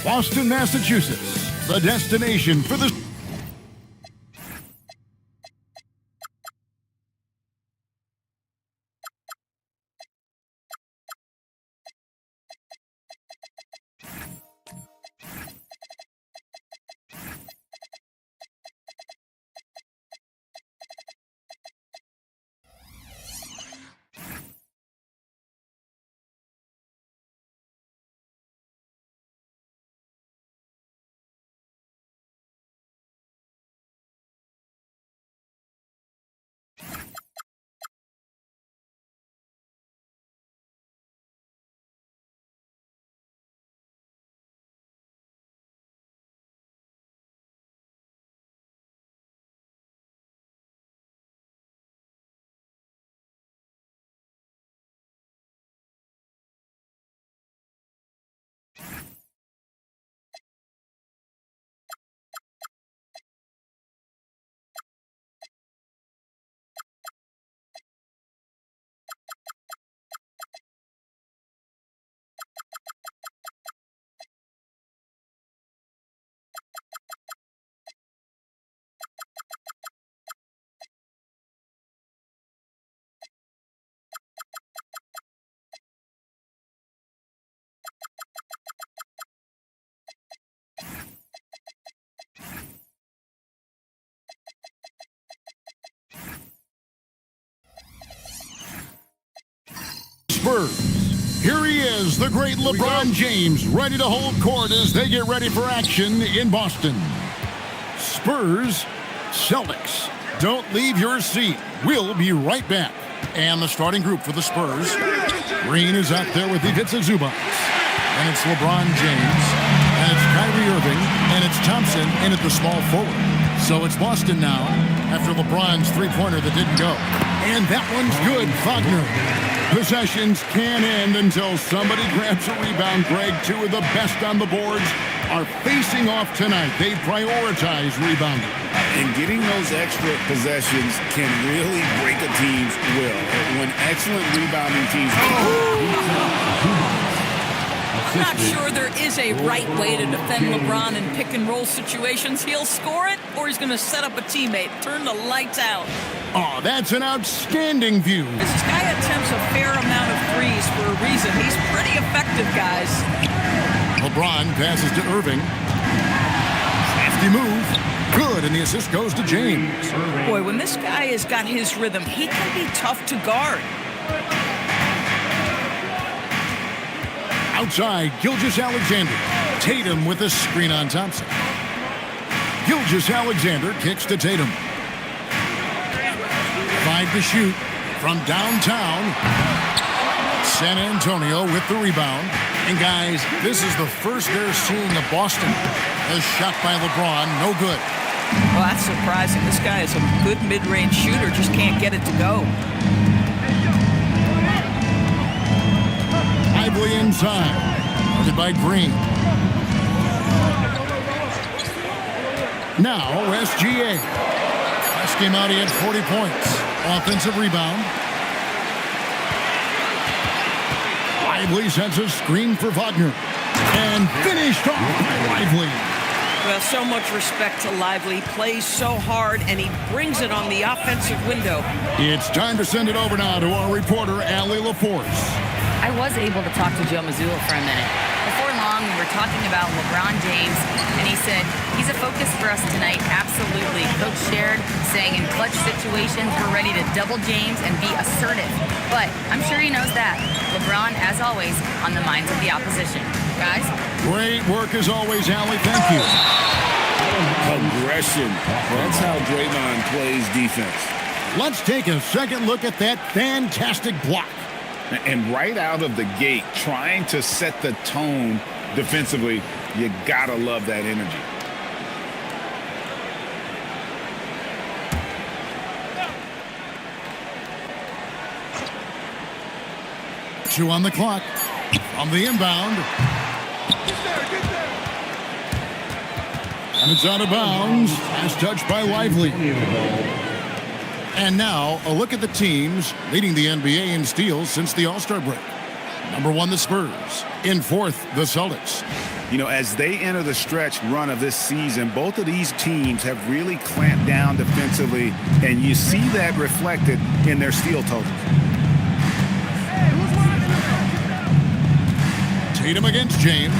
Boston, Massachusetts, the destination for the Spurs. Here he is, the great LeBron James, ready to hold court as they get ready for action in Boston. Spurs, Celtics. Don't leave your seat. We'll be right back. And the starting group for the Spurs. Green is out there with Ivica Zubac. And it's LeBron James. And it's Kyrie Irving. And it's Thompson in at the small forward. So it's Boston now after LeBron's three-pointer that didn't go. And that one's good, Wagner. Possessions can't end until somebody grabs a rebound. Greg, two of the best on the boards are facing off tonight. They prioritize rebounding. And getting those extra possessions can really break a team's will. When excellent rebounding teams... I'm not sure there is a right way to defend LeBron in pick-and-roll situations. He'll score it, or he's going to set up a teammate, turn the lights out. Oh, that's an outstanding view. This guy attempts a fair amount of threes for a reason. He's pretty effective, guys. LeBron passes to Irving. Safety move. Good, and the assist goes to James. Boy, when this guy has got his rhythm, he can be tough to guard. Outside, Gilgeous-Alexander. Tatum with a screen on Thompson. Gilgeous-Alexander kicks to Tatum. 5 to shoot from downtown. San Antonio with the rebound. And guys, this is the first they're seeing of Boston. A shot by LeBron, no good. Well, that's surprising. This guy is a good mid-range shooter, just can't get it to go. Lively inside. Guarded by Green. Now, SGA. Last game out, he had 40 points. Offensive rebound. Lively sends a screen for Wagner. And finished off by Lively. Well, so much respect to Lively. Plays so hard, and he brings it on the offensive window. It's time to send it over now to our reporter, Allie LaForce. I was able to talk to Joe Mazzulla for a minute. Before long, we were talking about LeBron James, and he said, he's a focus for us tonight, absolutely. Coach shared, saying in clutch situations, we're ready to double James and be assertive. But I'm sure he knows that. LeBron, as always, on the minds of the opposition. Guys? Great work as always, Allie. Thank you. Aggression. That's how Draymond plays defense. Let's take a second look at that fantastic block. And right out of the gate, trying to set the tone defensively, you gotta love that energy. Two on the clock. On the inbound. And it's out of bounds. As touched by Lively. And now, a look at the teams leading the NBA in steals since the All-Star break. Number 1, the Spurs. In 4th, the Celtics. You know, as they enter the stretch run of this season, both of these teams have really clamped down defensively, and you see that reflected in their steal totals. Tatum against James.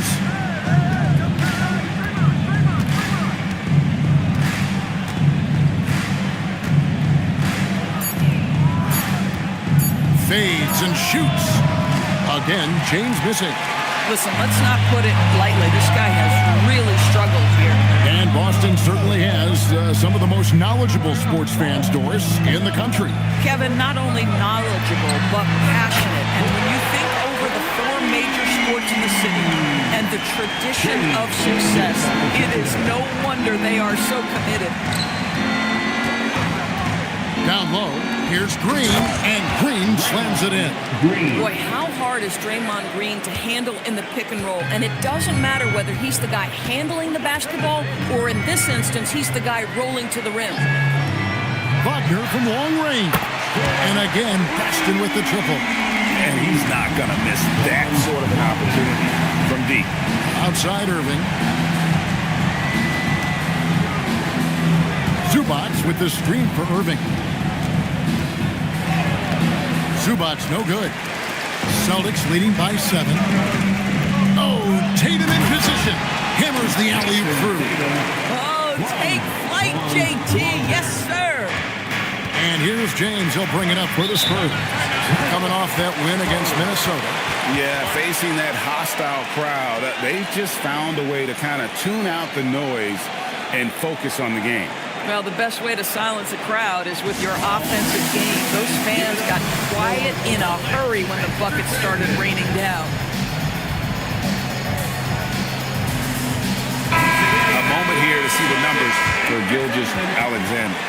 Fades and shoots. Again, James missing. Listen, let's not put it lightly. This guy has really struggled here. And Boston certainly has some of the most knowledgeable sports fans, Doris, in the country. Kevin, not only knowledgeable, but passionate. And when you think over the 4 major sports in the city and the tradition of success, it is no wonder they are so committed. Down low, here's Green, and Green slams it in. Boy, how hard is Draymond Green to handle in the pick and roll? And it doesn't matter whether he's the guy handling the basketball or in this instance, he's the guy rolling to the rim. Wagner from long range. And again, Baston with the triple. And he's not going to miss that sort of an opportunity from deep. Outside Irving. Zubac with the screen for Irving. Zubac no good. Celtics leading by 7. Oh, Tatum in position. Hammers the alley-oop through. Oh, take flight, JT. Yes, sir. And here's James. He'll bring it up for the Spurs. Coming off that win against Minnesota. Yeah, facing that hostile crowd, they've just found a way to kind of tune out the noise and focus on the game. Well, the best way to silence a crowd is with your offensive game. Those fans got quiet in a hurry when the buckets started raining down. A moment here to see the numbers for Gilgeous-Alexander.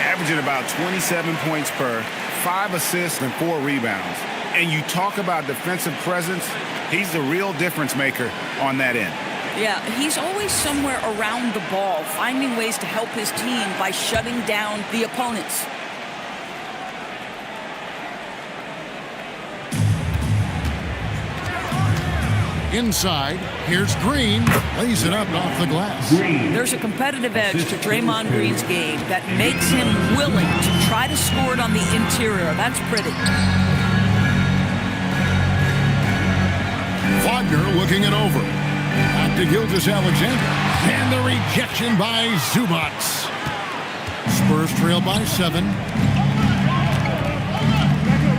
Averaging about 27 points per, 5 assists and 4 rebounds. And you talk about defensive presence, he's the real difference maker on that end. Yeah, he's always somewhere around the ball, finding ways to help his team by shutting down the opponents. Inside, here's Green. Lays it up off the glass. There's a competitive edge to Draymond Green's game that makes him willing to try to score it on the interior. That's pretty. Wagner looking it over. Back to Gilgeous-Alexander. And the rejection by Zubac. Spurs trail by 7.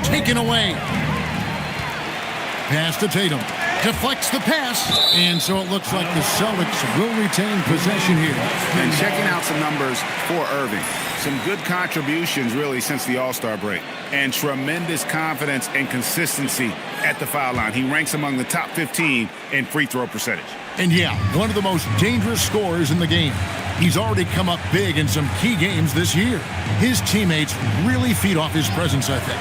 Taken away. Pass to Tatum. Deflects the pass. And so it looks like the Celtics will retain possession here. And checking out some numbers for Irving. Some good contributions, really, since the All-Star break. And tremendous confidence and consistency at the foul line. He ranks among the top 15 in free throw percentage. And yeah, one of the most dangerous scorers in the game. He's already come up big in some key games this year. His teammates really feed off his presence, I think.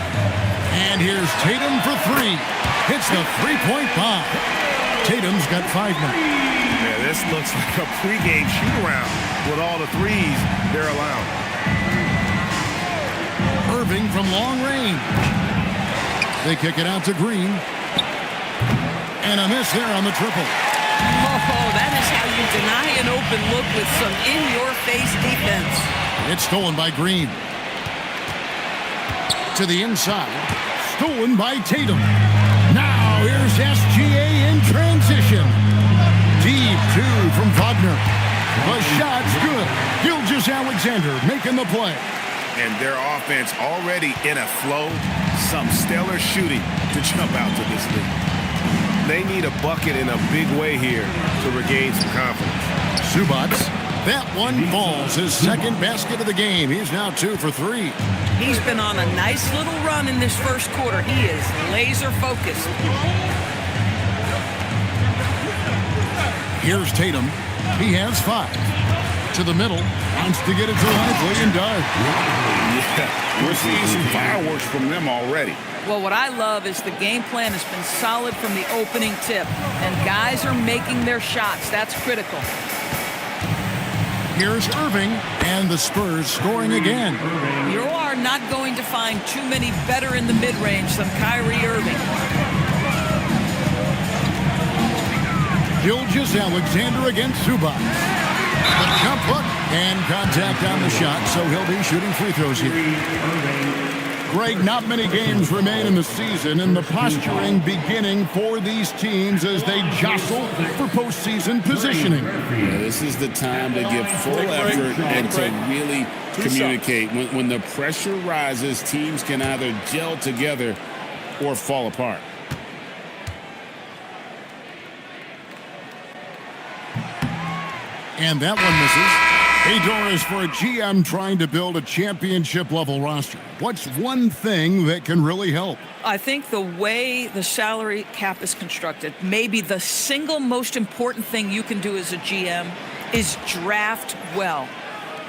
And here's Tatum for 3. Hits the three-point bomb. Tatum's got 5 now. Yeah, this looks like a pregame shoot-around with all the threes they're allowing. Irving from long range. They kick it out to Green. And a miss there on the triple. Oh, that is how you deny an open look with some in-your-face defense. It's stolen by Green. To the inside. Stolen by Tatum. Now here's SGA in transition. Deep 2 from Wagner. The shot's good. Gilgeous-Alexander making the play. And their offense already in a flow. Some stellar shooting to jump out to this league. They need a bucket in a big way here to regain some confidence. Zubac. That one falls. His second basket of the game. He's now 2 for 3. He's been on a nice little run in this first quarter. He is laser focused. Here's Tatum. He has 5. To the middle. Wants to get it to Lively and does. Yeah, we're seeing some fireworks from them already. Well, what I love is the game plan has been solid from the opening tip. And guys are making their shots. That's critical. Here's Irving, and the Spurs scoring again. You are not going to find too many better in the mid-range than Kyrie Irving. Gilgeous Alexander against Zubac. The jump hook and contact on the shot, so he'll be shooting free throws here. Greg, not many games remain in the season, and the posturing beginning for these teams as they jostle for postseason positioning. Yeah, this is the time to give full effort and to really communicate. When the pressure rises, teams can either gel together or fall apart. And that one misses. Hey, Doris, for a GM trying to build a championship-level roster, what's one thing that can really help? I think the way the salary cap is constructed, maybe the single most important thing you can do as a GM is draft well.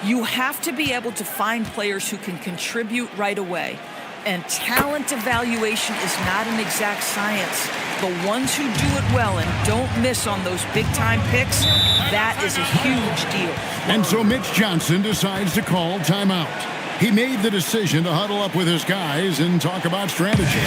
You have to be able to find players who can contribute right away. And talent evaluation is not an exact science. The ones who do it well and don't miss on those big-time picks, that is a huge deal. And so Mitch Johnson decides to call timeout. He made the decision to huddle up with his guys and talk about strategy.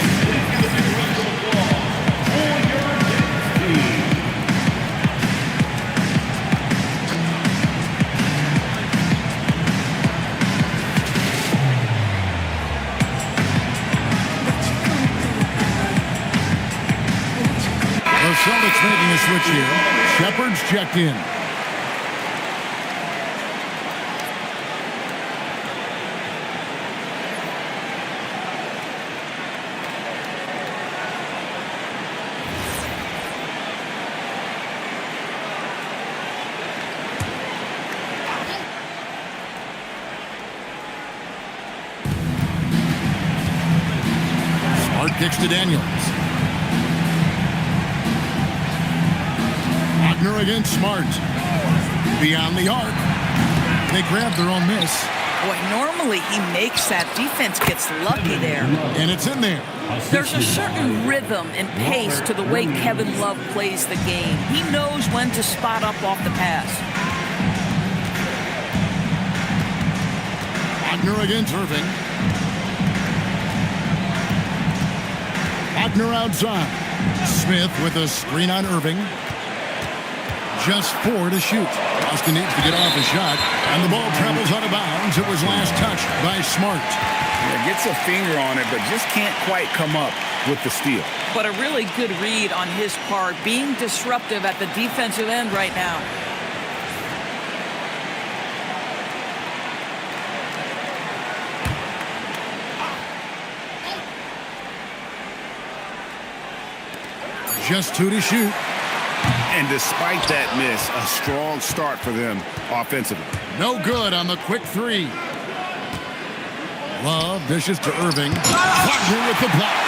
Celtics making a switch here. Shepard's checked in. Smart kicks to Daniels. Against Smart. Beyond the arc. They grab their own miss. Boy, normally he makes that. Defense gets lucky there. And it's in there. There's a certain rhythm and pace to the way Kevin Love plays the game. He knows when to spot up off the pass. Wagner against Irving. Wagner outside. Smith with a screen on Irving. Just 4 to shoot. Austin needs to get off a shot, and the ball travels out of bounds. It was last touched by Smart. Yeah, gets a finger on it, but just can't quite come up with the steal. But a really good read on his part, being disruptive at the defensive end right now. Just 2 to shoot. And despite that miss, a strong start for them offensively. No good on the quick 3. Love dishes to Irving. Wagner with the block.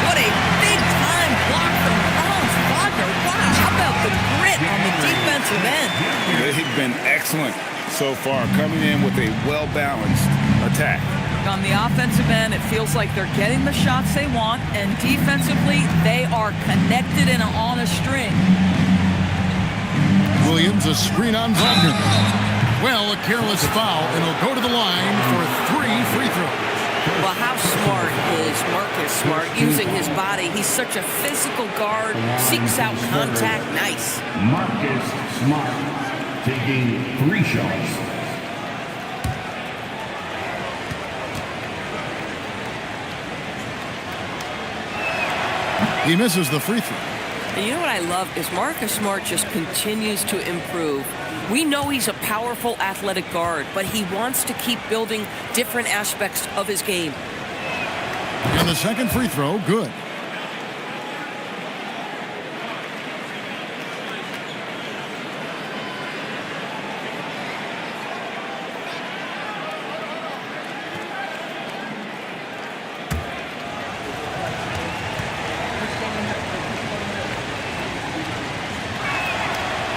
What a big-time block from Franz Wagner. Wow, how about the grit on the defensive end? They've been excellent so far, coming in with a well-balanced attack. On the offensive end, it feels like they're getting the shots they want, and defensively, they are connected and on a string. Williams, a screen on Wagner. Well, a careless foul, and he'll go to the line for 3 free throws. Well, how smart is Marcus Smart using his body? He's such a physical guard, seeks out contact. Nice. Marcus Smart taking 3 shots. He misses the free throw. And you know what I love is Marcus Smart just continues to improve. We know he's a powerful athletic guard, but he wants to keep building different aspects of his game. And the second free throw, good.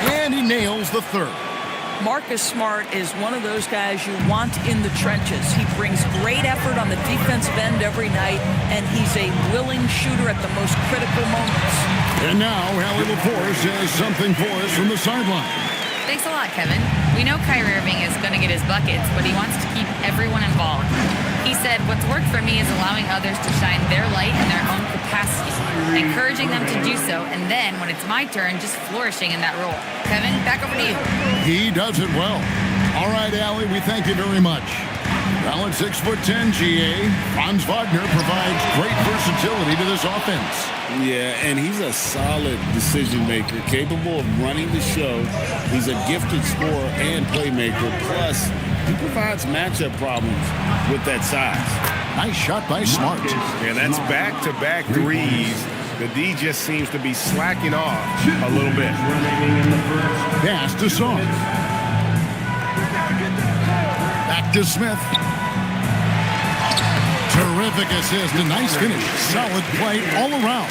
And he nails the third. Marcus Smart is one of those guys you want in the trenches. He brings great effort on the defensive end every night, and he's a willing shooter at the most critical moments. And now, Allie LaForce has something for us from the sideline. Thanks a lot, Kevin. We know Kyrie Irving is going to get his buckets, but he wants to keep everyone involved. He said, what's worked for me is allowing others to shine their light in their own capacity, encouraging them to do so, and then, when it's my turn, just flourishing in that role. Kevin, back over to you. He does it well. All right, Allie, we thank you very much. Well, at 6'10", GA, Franz Wagner provides great versatility to this offense. Yeah, and he's a solid decision maker, capable of running the show. He's a gifted scorer and playmaker. Plus, he provides matchup problems with that size. Nice shot by Smart. Yeah, that's back-to-back threes. The D just seems to be slacking off a little bit. Pass to Song. Back to Smith. Terrific assist, a nice finish. Solid play all around.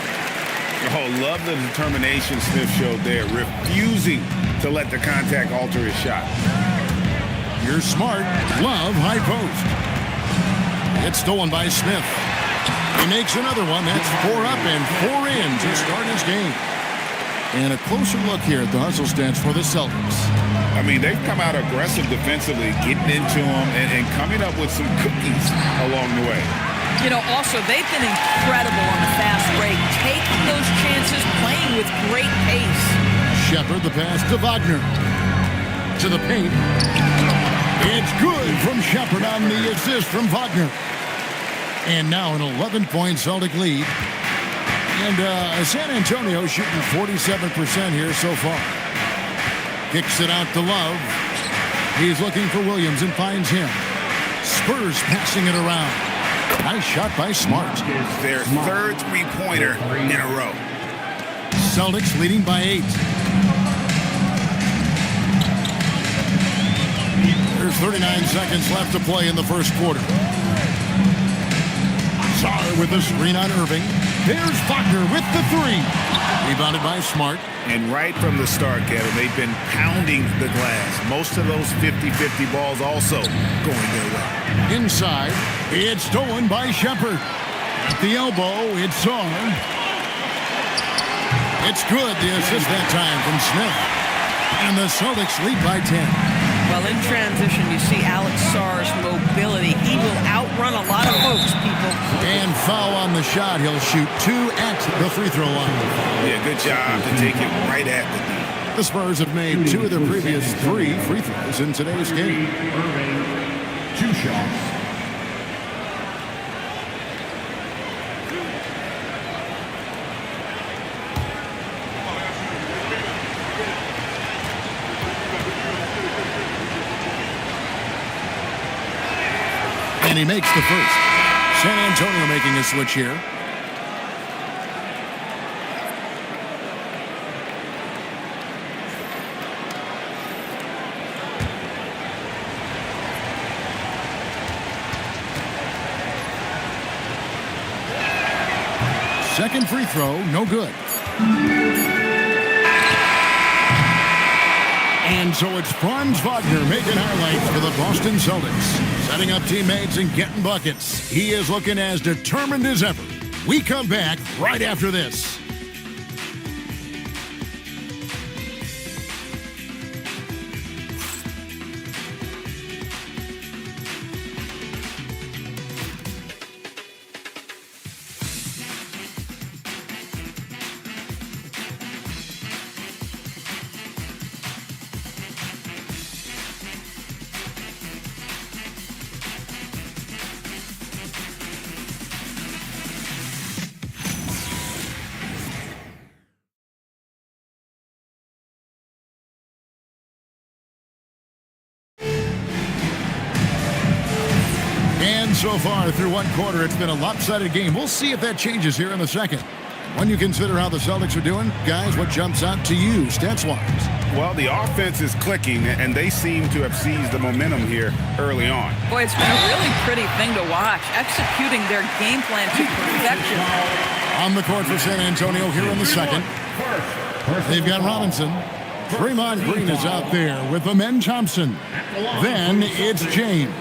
Oh, love the determination Smith showed there, refusing to let the contact alter his shot. You're Smart. Love high post. It's stolen by Smith. He makes another one. That's 4 up and 4 in to start his game. And a closer look here at the hustle stats for the Celtics. I mean, they've come out aggressive defensively, getting into them and coming up with some cookies along the way. You know, also, they've been incredible on the fast break, taking those chances, playing with great pace. Shepard, the pass to Wagner. To the paint. It's good from Shepard on the assist from Wagner. And now an 11-point Celtic lead. And San Antonio shooting 47% here so far. Kicks it out to Love. He's looking for Williams and finds him. Spurs passing it around. Nice shot by Smart. Their third three-pointer in a row. Celtics leading by 8. There's 39 seconds left to play in the first quarter. Sarr with the screen on Irving. There's Wagner with the 3. Rebounded by Smart. And right from the start, Kevin, they've been pounding the glass. Most of those 50-50 balls also going their way. Inside, it's stolen by Shepard. At the elbow, it's Sarr. It's good, the assist that time from Smith. And the Celtics lead by 10. Well, in transition, you see Alex Sarr's mobility. He will outrun a lot of folks, people. And foul on the shot. He'll shoot 2 at the free throw line. Yeah, good job to take it right at the D. The Spurs have made 2 of their previous 3 free throws in today's game. Irving, 2 shots. And he makes the first. San Antonio making a switch here. Second free throw, no good. And so it's Franz Wagner making highlights for the Boston Celtics. Setting up teammates and getting buckets. He is looking as determined as ever. We come back right after this. And so far through one quarter, it's been a lopsided game. We'll see if that changes here in the second. When you consider how the Celtics are doing, guys, what jumps out to you stats-wise? Well, the offense is clicking, and they seem to have seized the momentum here early on. Boy, it's been a really pretty thing to watch, executing their game plan to perfection. On the court for San Antonio here in the second. They've got Robinson. Draymond Green is out there with Amen Thompson. Then it's James.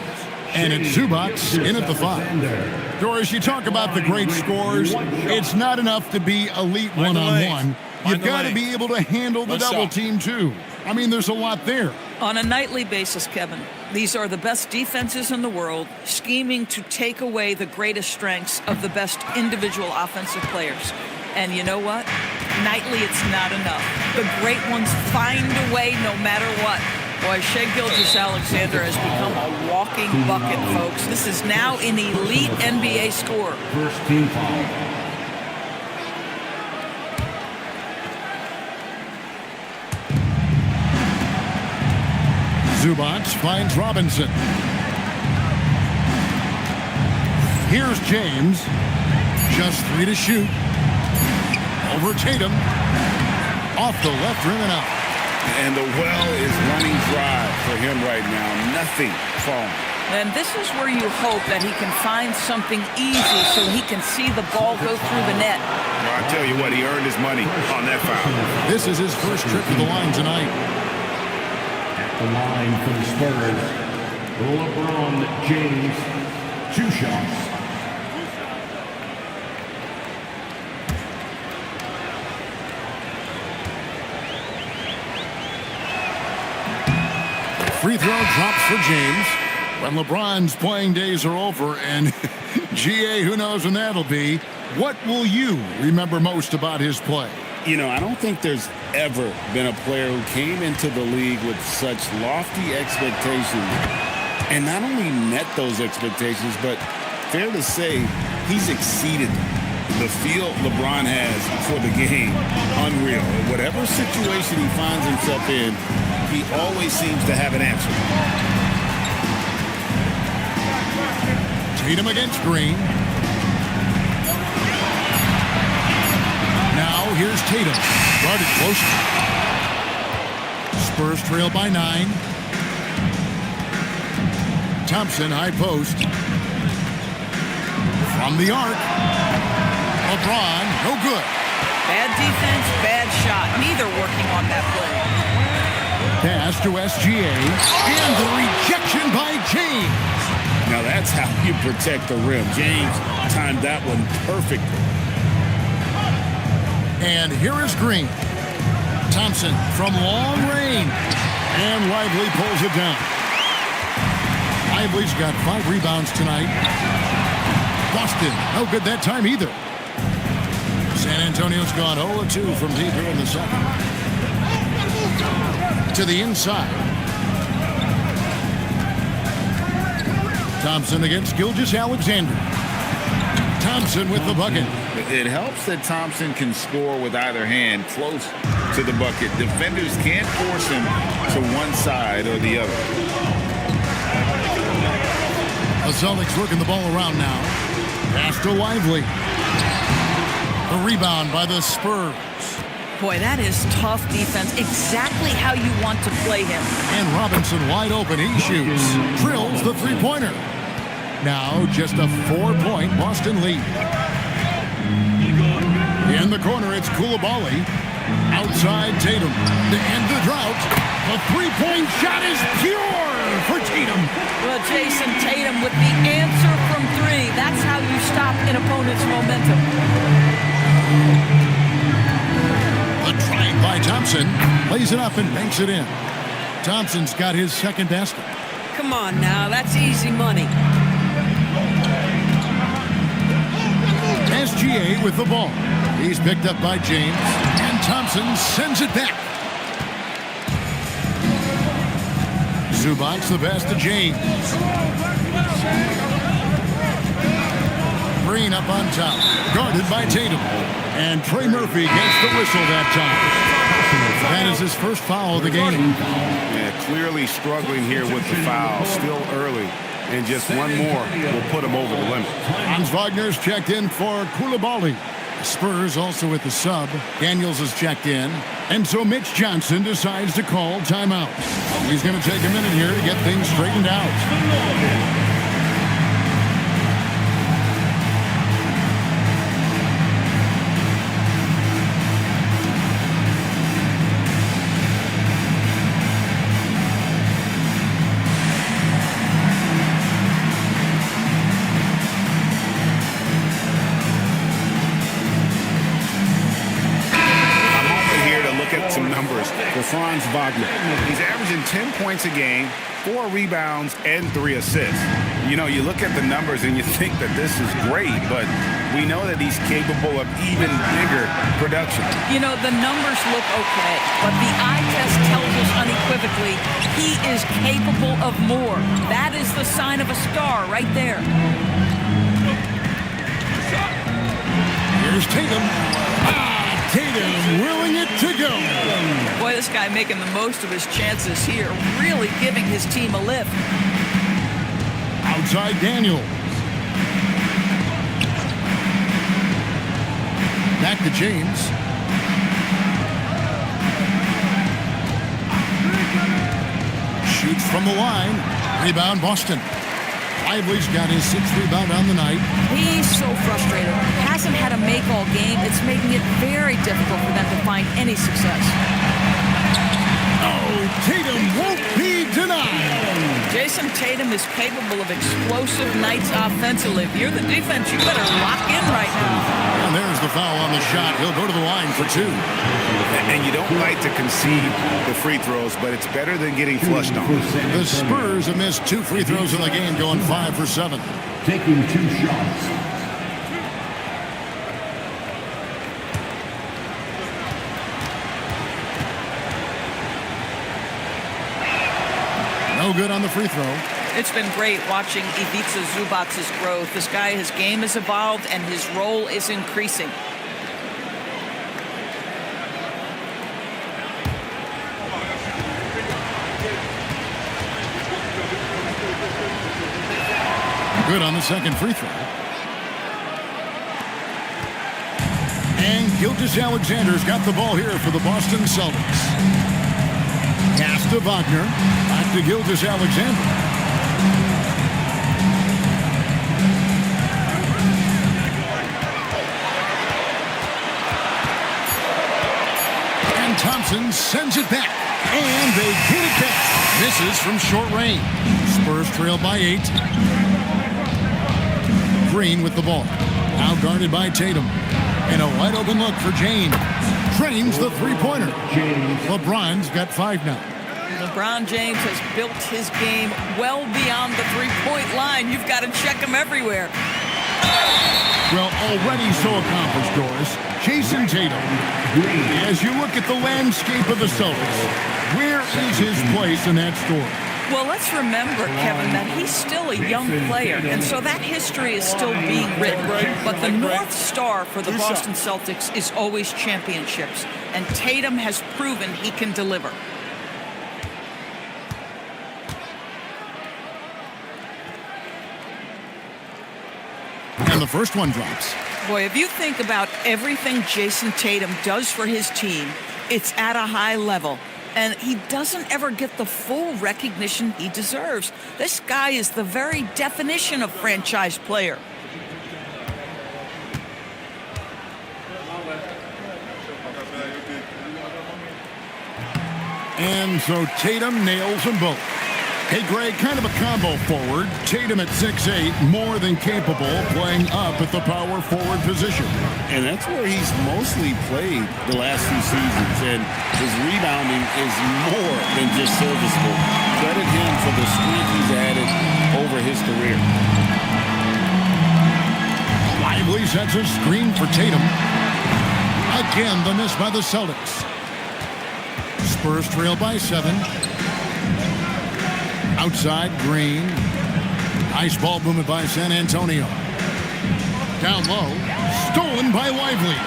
And it's Zubac in at the 5. Doris, you talk about the great scores. It's not enough to be elite one-on-one. You've got to be able to handle the double team, too. I mean, there's a lot there. On a nightly basis, Kevin, these are the best defenses in the world, scheming to take away the greatest strengths of the best individual offensive players. And you know what? Nightly, it's not enough. The great ones find a way no matter what. Boy, Shea Gilgeous-Alexander has become a walking bucket, folks. This is now an elite NBA scorer. First team foul. Zubac finds Robinson. Here's James. Just 3 to shoot. Over Tatum. Off the left rim and out. And the well is running dry for him right now. Nothing falling. And this is where you hope that he can find something easy so he can see the ball go through the net. Well, I tell you what, he earned his money on that foul. This is his first trip to the line tonight. The line for the Spurs. LeBron James, 2 shots. Free throw drops for James. When LeBron's playing days are over, and GA, who knows when that'll be. What will you remember most about his play? You know, I don't think there's ever been a player who came into the league with such lofty expectations and not only met those expectations, but fair to say, he's exceeded them. The feel LeBron has for the game, unreal. Whatever situation he finds himself in, he always seems to have an answer. Tatum against Green. Now here's Tatum. Guarded close. Spurs trail by 9. Thompson, high post. From the arc. LeBron, no good. Bad defense, bad shot. Neither working on that play. Pass to SGA. And the rejection by James. Now that's how you protect the rim. James timed that one perfectly. And here is Green. Thompson from long range. And Lively pulls it down. Lively's got 5 rebounds tonight. Boston, no good that time either. San Antonio's gone 0-2 from deep here in the second. To the inside. Thompson against Gilgeous-Alexander. Thompson with the bucket. It helps that Thompson can score with either hand close to the bucket. Defenders can't force him to one side or the other. The Celtics working the ball around now. Pass to Lively. The rebound by the Spurs. Boy, that is tough defense. Exactly how you want to play him. And Robinson wide open. He shoots. Drills the three-pointer. Now just a 4-point Boston lead. In the corner, it's Coulibaly. Outside Tatum. To end the drought. The three-point shot is pure for Tatum. Well, Jason Tatum with the answer from 3. That's how you stop an opponent's momentum. The drive by Thompson. Lays it up and banks it in. Thompson's got his second basket. Come on now, that's easy money. SGA with the ball. He's picked up by James. And Thompson sends it back. Zubac the pass to James. Green up on top. Guarded by Tatum. And Trey Murphy gets the whistle that time. That is his first foul of the game. Yeah, clearly struggling here with the foul. Still early. And just one more will put him over the limit. Hans Wagner's checked in for Coulibaly. Spurs also with the sub. Daniels is checked in. And so Mitch Johnson decides to call timeout. He's going to take a minute here to get things straightened out. Some numbers numbers for Franz Wagner. He's averaging 10 points a game, 4 rebounds, and 3 assists. You know, you look at the numbers and you think that this is great, but we know that he's capable of even bigger production. You know, the numbers look okay, but the eye test tells us unequivocally he is capable of more. That is the sign of a star right there. Here's Tatum. Tatum willing it to go. Boy, this guy making the most of his chances here, really giving his team a lift. Outside Daniels. Back to James. Shoots from the line. Rebound Boston. Lively's got his 6th rebound on the night. He's so frustrated. Hasn't had a make all game. It's making it very difficult for them to find any success. Oh, Tatum won't be denied. Jason Tatum is capable of explosive nights offensively. If you're the defense, you better lock in right now. And there's the foul on the shot. He'll go to the line for 2. And you don't like to concede the free throws, but it's better than getting flushed on. The Spurs have missed 2 free throws in the game, going 5 for 7. Taking 2 shots. No good on the free throw. It's been great watching Ivica Zubac's growth. This guy, his game has evolved and his role is increasing. Good on the second free throw. And Gilgeous-Alexander's got the ball here for the Boston Celtics. Pass to Wagner. Back to Gilgeous-Alexander. And Thompson sends it back. And they get it back. Misses from short range. Spurs trail by 8. Green with the ball. Now guarded by Tatum. And a wide open look for James. Drains the three-pointer. LeBron's got 5 now. LeBron James has built his game well beyond the three-point line. You've got to check him everywhere. Well, already so accomplished, Doris. Jason Tatum. As you look at the landscape of the Celtics, where is his place in that story? Well, let's remember, Kevin, that he's still a young player, and so that history is still being written. But the North Star for the Boston Celtics is always championships, and Tatum has proven he can deliver. And the first one drops. Boy, if you think about everything Jason Tatum does for his team, it's at a high level. And he doesn't ever get the full recognition he deserves. This guy is the very definition of franchise player. And so Tatum nails them both. Hey, Greg, kind of a combo forward. Tatum at 6'8", more than capable, playing up at the power forward position. And that's where he's mostly played the last few seasons. And his rebounding is more than just serviceable. Credit him for the strength he's added over his career. Lively sets a screen for Tatum. Again, the miss by the Celtics. Spurs trail by 7. Outside, Green. Nice ball movement by San Antonio. Down low. Stolen by Lively.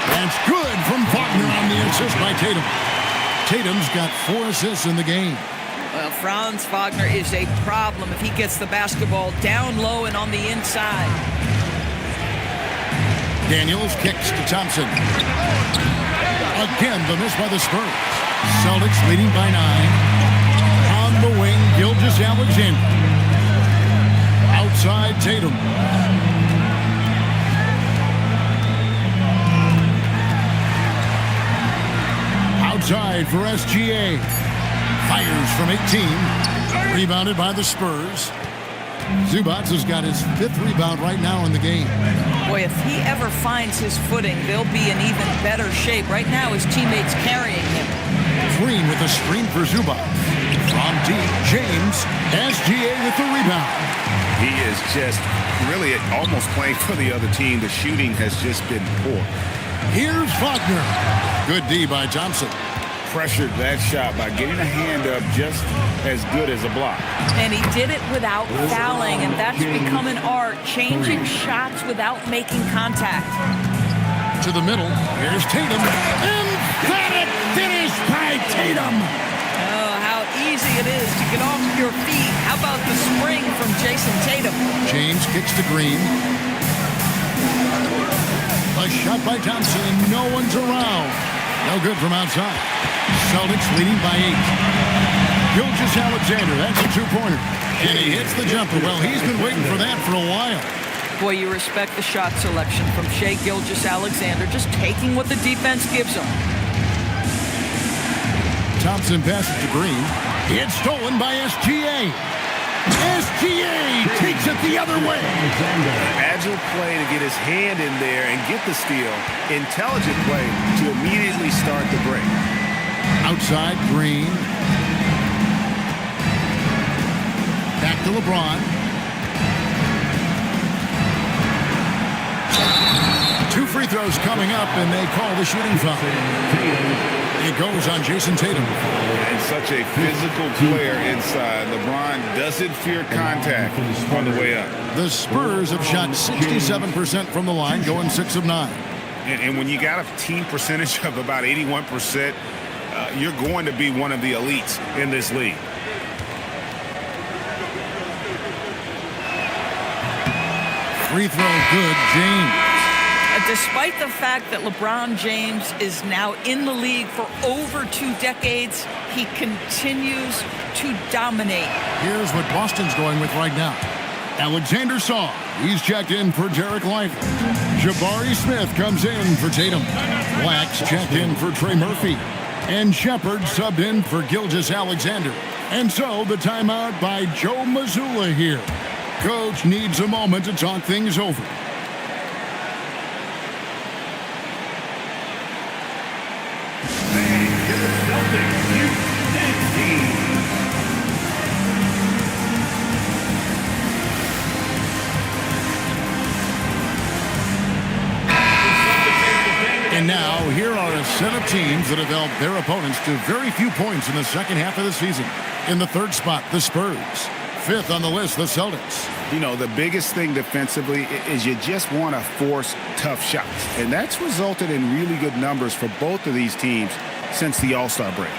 That's good from Wagner on the assist by Tatum. Tatum's got 4 assists in the game. Well, Franz Wagner is a problem if he gets the basketball down low and on the inside. Daniels kicks to Thompson. Again, the miss by the Spurs. Celtics leading by 9. On the wing, Gilgeous-Alexander. Outside, Tatum. Outside for SGA. Fires from 18. Rebounded by the Spurs. Zubac has got his 5th rebound right now in the game. Boy, if he ever finds his footing, they'll be in even better shape. Right now, his teammates carrying him. Green with a screen for Zubac. From deep, James, SGA with the rebound. He is just really almost playing for the other team. The shooting has just been poor. Here's Wagner. Good D by Thompson. Pressured that shot by getting a hand up just as good as a block. And he did it without fouling, and that's become an art, changing shots without making contact. To the middle, here's Tatum. Emphatic finish by Tatum. Oh, how easy it is to get off your feet. How about the spring from Jason Tatum? James kicks to Green. A shot by Thompson, and no one's around. No good from outside. Celtics leading by 8. Gilgeous-Alexander, that's a 2-pointer. And he hits the jumper. Well, he's been waiting for that for a while. Boy, you respect the shot selection from Shai Gilgeous-Alexander, just taking what the defense gives him. Thompson passes to Green. It's stolen by SGA. SGA takes it the other way. Agile play to get his hand in there and get the steal. Intelligent play to immediately start the break. Outside, Green. Back to LeBron. 2 free throws coming up, and they call the shooting foul. It goes on Jason Tatum. And such a physical player inside. LeBron doesn't fear contact on the way up. The Spurs have shot 67% from the line, going 6 of 9. And when you got a team percentage of about 81%, you're going to be one of the elites in this league. Free throw good, James. Despite the fact that LeBron James is now in the league for over 2 decades, he continues to dominate. Here's what Boston's going with right now. Alexander Saw, he's checked in for Derek Lively. Jabari Smith comes in for Tatum. Black's checked in for Trey Murphy. And Shepard subbed in for Gilgeous-Alexander. And so the timeout by Joe Mazzulla here. Coach needs a moment to talk things over. And now, here are a set of teams that have held their opponents to very few points in the second half of the season. In the 3rd spot, the Spurs. 5th on the list, the Celtics. You know, the biggest thing defensively is you just want to force tough shots. And that's resulted in really good numbers for both of these teams since the All-Star break.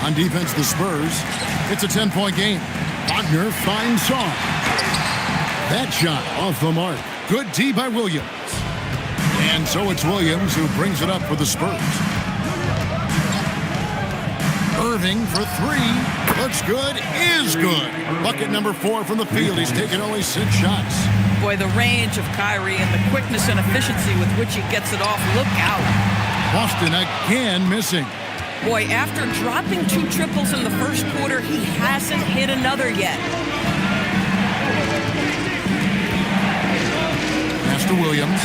On defense, the Spurs. It's a 10-point game. Wagner finds Song. That shot off the mark. Good D by Williams. And so it's Williams who brings it up for the Spurs. Irving for 3. Looks good. Is good. Bucket number 4 from the field. He's taken only 6 shots. Boy, the range of Kyrie and the quickness and efficiency with which he gets it off. Look out. Boston again missing. Boy, after dropping 2 triples in the first quarter, he hasn't hit another yet. To Williams.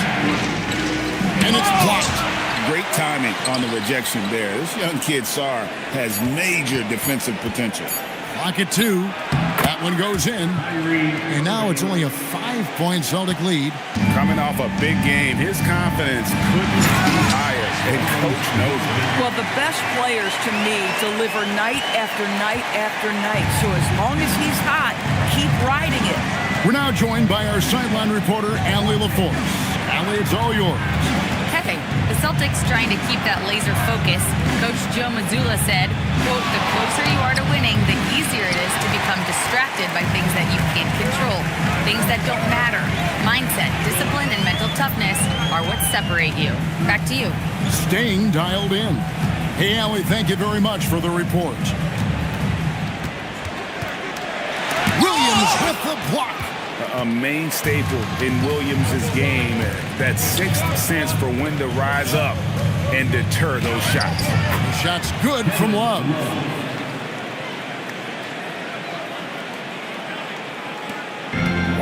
And it's blocked. Great timing on the rejection there. This young kid, Sarr, has major defensive potential. Clock at 2. That one goes in. And now it's only a 5-point Celtic lead. Coming off a big game, his confidence couldn't be higher. And coach knows it. Well, the best players, to me, deliver night after night after night. So as long as he's hot, keep riding it. We're now joined by our sideline reporter, Allie LaForce. Allie, it's all yours. Okay, the Celtics trying to keep that laser focus. Coach Joe Mazzulla said, quote, "The closer you are to winning, the easier it is to become distracted by things that you can't control, things that don't matter. Mindset, discipline, and mental toughness are what separate you." Back to you. Staying dialed in. Hey, Allie, thank you very much for the report. Williams with the block. A main staple in Williams' game, that 6th sense for when to rise up and deter those shots. The shot's good from Love.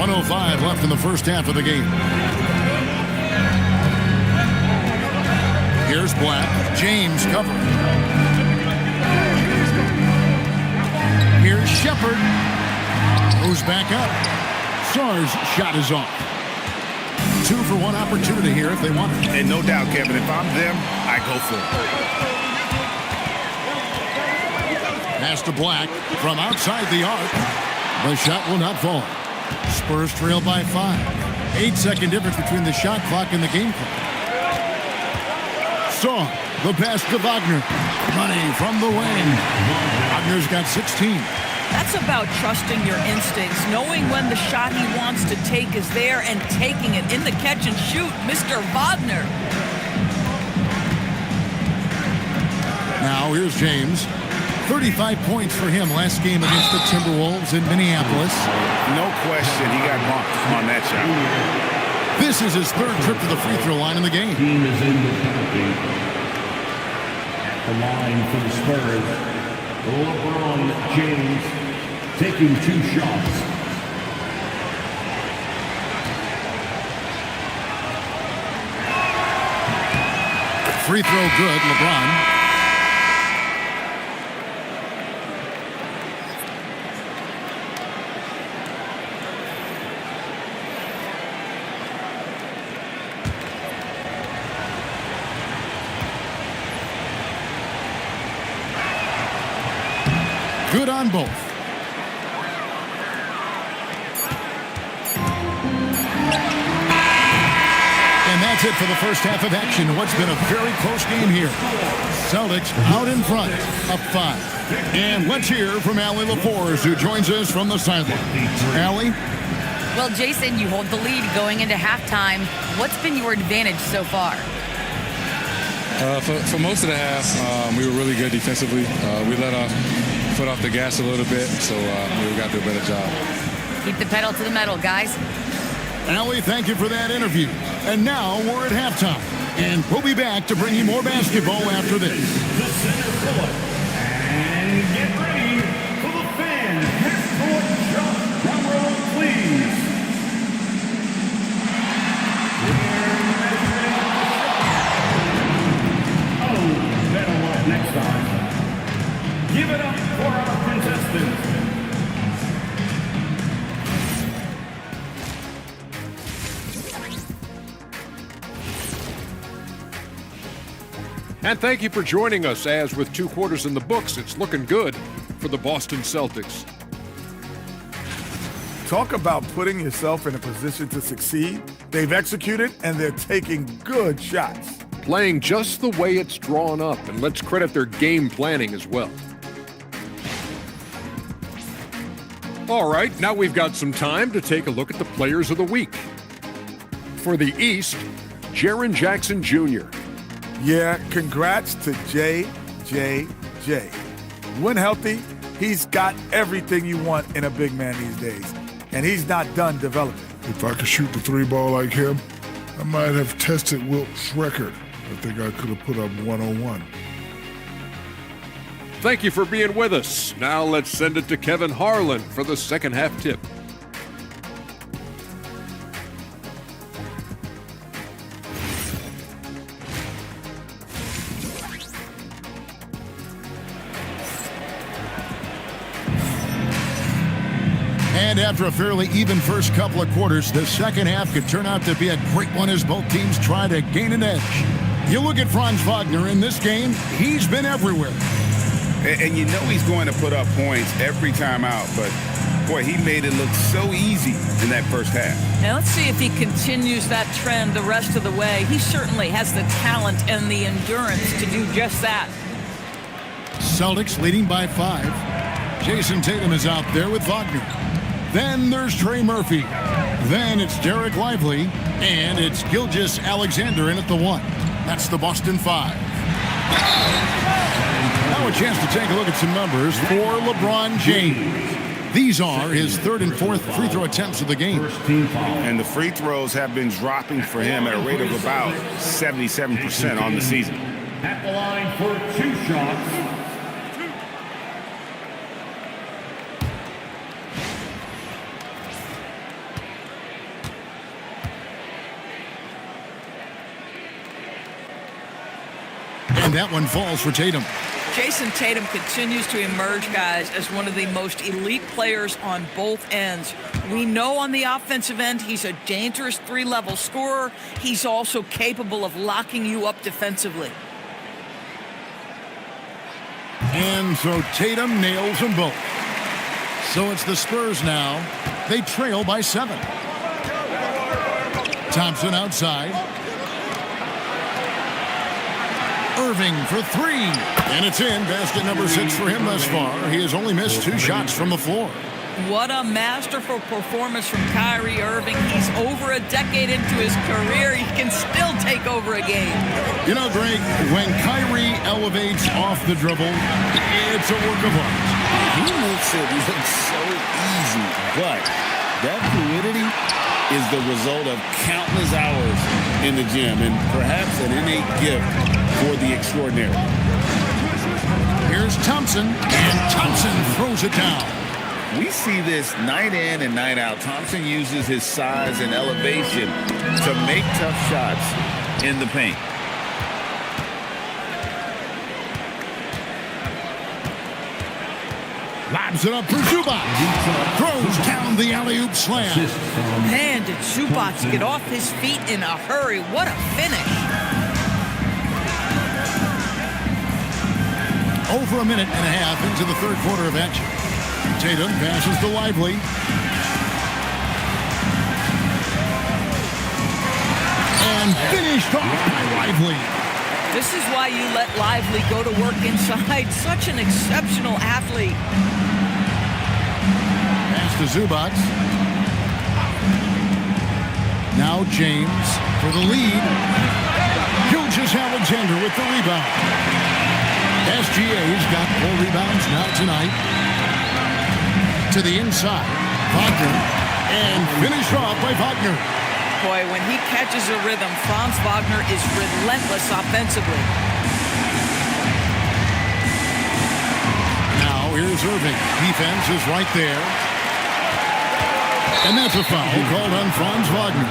1:05 left in the first half of the game. Here's Black. James covering. Here's Shepard. Moves back up. Sar's shot is off. 2 for 1 opportunity here if they want it. And no doubt, Kevin, if I'm them, I go for it. Pass to Black from outside the arc. The shot will not fall. Spurs trail by 5. 8-second difference between the shot clock and the game clock. Saw the pass to Wagner. Money from the wing. Wagner's got 16. That's about trusting your instincts, knowing when the shot he wants to take is there and taking it in the catch and shoot, Mr. Wagner. Now here's James. 35 points for him last game against the Timberwolves in Minneapolis. No question, he got bumped on that shot. This is his 3rd trip to the free throw line in the game. Team is in the penalty. At the line for the Spurs, LeBron James taking 2 shots. Free throw good, LeBron. Good on both. And that's it for the first half of action. What's been a very close game here. Celtics out in front, up 5. And let's hear from Allie LaForce, who joins us from the sideline. Allie? Well, Jason, you hold the lead going into halftime. What's been your advantage so far? For most of the half, we were really good defensively. We let our foot off the gas a little bit, so we got to do a better job. Keep the pedal to the metal, guys. Allie, thank you for that interview. And now we're at halftime. And we'll be back to bring you more basketball after this. The center court. And get ready for the fan half-court shot. Drum roll, please. Oh, better luck next time. Give it up for our contestants. And thank you for joining us, as with 2 quarters in the books, it's looking good for the Boston Celtics. Talk about putting yourself in a position to succeed. They've executed, and they're taking good shots. Playing just the way it's drawn up, and let's credit their game planning as well. All right, now we've got some time to take a look at the players of the week. For the East, Jaren Jackson Jr. Yeah, congrats to JJJ. When healthy, he's got everything you want in a big man these days, and he's not done developing. If I could shoot the 3 ball like him, I might have tested Wilt's record. I think I could have put up 101. Thank you for being with us. Now let's send it to Kevin Harlan for the second half tip. And after a fairly even first couple of quarters, the second half could turn out to be a great one as both teams try to gain an edge. You look at Franz Wagner in this game, he's been everywhere. And you know he's going to put up points every time out, but boy, he made it look so easy in that first half. Now let's see if he continues that trend the rest of the way. He certainly has the talent and the endurance to do just that. Celtics leading by 5. Jason Tatum is out there with Wagner. Then there's Trey Murphy. Then it's Derek Lively. And it's Gilgeous Alexander in at the 1. That's the Boston 5. Now a chance to take a look at some numbers for LeBron James. These are his 3rd and 4th free throw attempts of the game. And the free throws have been dropping for him at a rate of about 77% on the season. At the line for 2 shots. And that one falls for Tatum. Jason Tatum continues to emerge, guys, as one of the most elite players on both ends. We know on the offensive end he's a dangerous three-level scorer. He's also capable of locking you up defensively. And so Tatum nails them both. So it's the Spurs now. They trail by 7. Thompson outside. Irving for 3. And it's in. Basket number 6 for him thus far. He has only missed 2 shots from the floor. What a masterful performance from Kyrie Irving. He's over a decade into his career. He can still take over a game. You know, Greg, when Kyrie elevates off the dribble, it's a work of art. He makes it look so easy, but that fluidity is the result of countless hours in the gym and perhaps an innate gift for the extraordinary. Here's Thompson, and Thompson throws it down. We see this night in and night out. Thompson uses his size and elevation to make tough shots in the paint. Lobs it up for Zubac. Throws down the alley-oop slam. Man, did Zubac get off his feet in a hurry. What a finish. Over a minute and a half into the third quarter of action. Tatum passes to Lively. And finished off by Lively. This is why you let Lively go to work inside. Such an exceptional athlete. Pass to Zubac. Now James for the lead. Gilgeous-Alexander with the rebound. SGA's got 4 rebounds now tonight. To the inside. Wagner. And finished off by Wagner. Boy, when he catches a rhythm, Franz Wagner is relentless offensively. Now here's Irving. Defense is right there. And that's a foul called on Franz Wagner.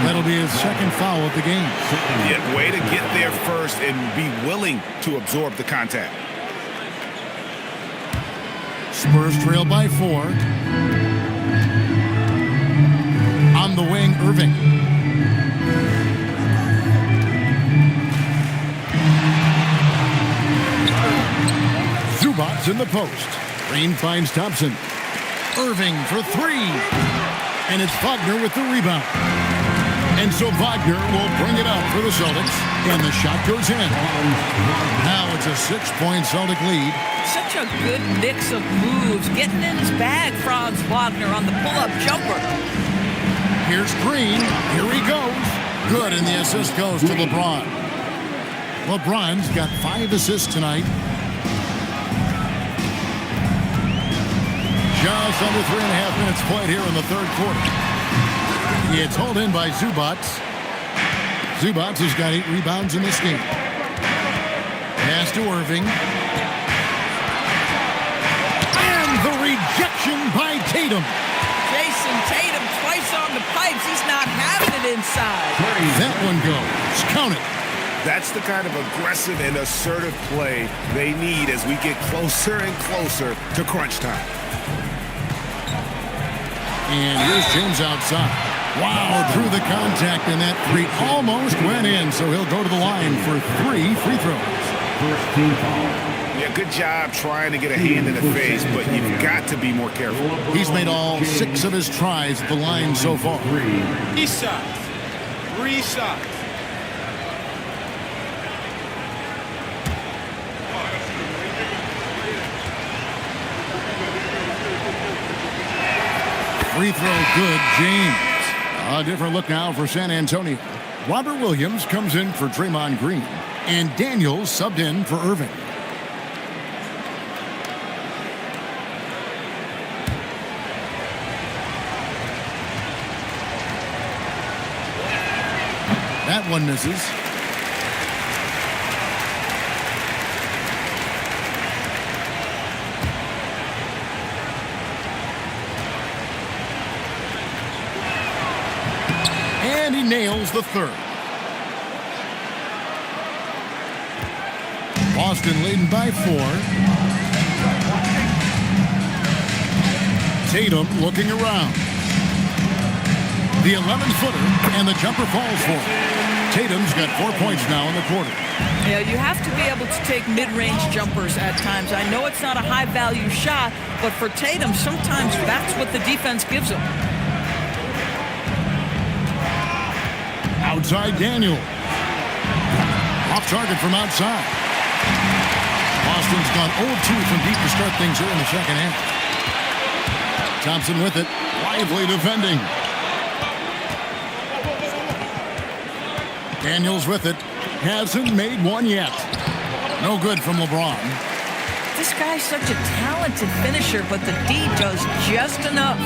That'll be his second foul of the game. Yeah, way to get there first and be willing to absorb the contact. Spurs trail by 4. On the wing, Irving. Zubac's in the post. Green finds Thompson. Irving for 3. And it's Wagner with the rebound. And so Wagner will bring it up for the Celtics. And the shot goes in. Now it's a 6-point Celtic lead. Such a good mix of moves. Getting in his bag, Franz Wagner on the pull-up jumper. Here's Green. Here he goes. Good, and the assist goes to LeBron. LeBron's got 5 assists tonight. Just under 3.5 minutes played here in the third quarter. It's hauled in by Zubac. Zubac has got 8 rebounds in this game. Pass to Irving. And the rejection by Tatum. Jason Tatum twice on the pipes. He's not having it inside. That one goes. Count it. That's the kind of aggressive and assertive play they need as we get closer and closer to crunch time. And here's James outside. Wow, through the contact, and that 3 almost went in, so he'll go to the line for 3 free throws. First team foul. Yeah, good job trying to get a hand in the face, but you've got to be more careful. He's made all 6 of his tries at the line so far. 3 shots. 3 shots. Free throw good, James. A different look now for San Antonio. Robert Williams comes in for Draymond Green, and Daniels subbed in for Irving. That one misses. And he nails the third. Boston leading by 4. Tatum looking around. The 11-footer, and the jumper falls for him. Tatum's got 4 points now in the quarter. Yeah, you have to be able to take mid-range jumpers at times. I know it's not a high-value shot, but for Tatum, sometimes that's what the defense gives him. Outside Daniel. Off target from outside. Boston's gone 0-2 from deep to start things here in the second half. Thompson with it. Lively defending. Daniels with it. Hasn't made one yet. No good from LeBron. This guy's such a talented finisher, but the D does just enough.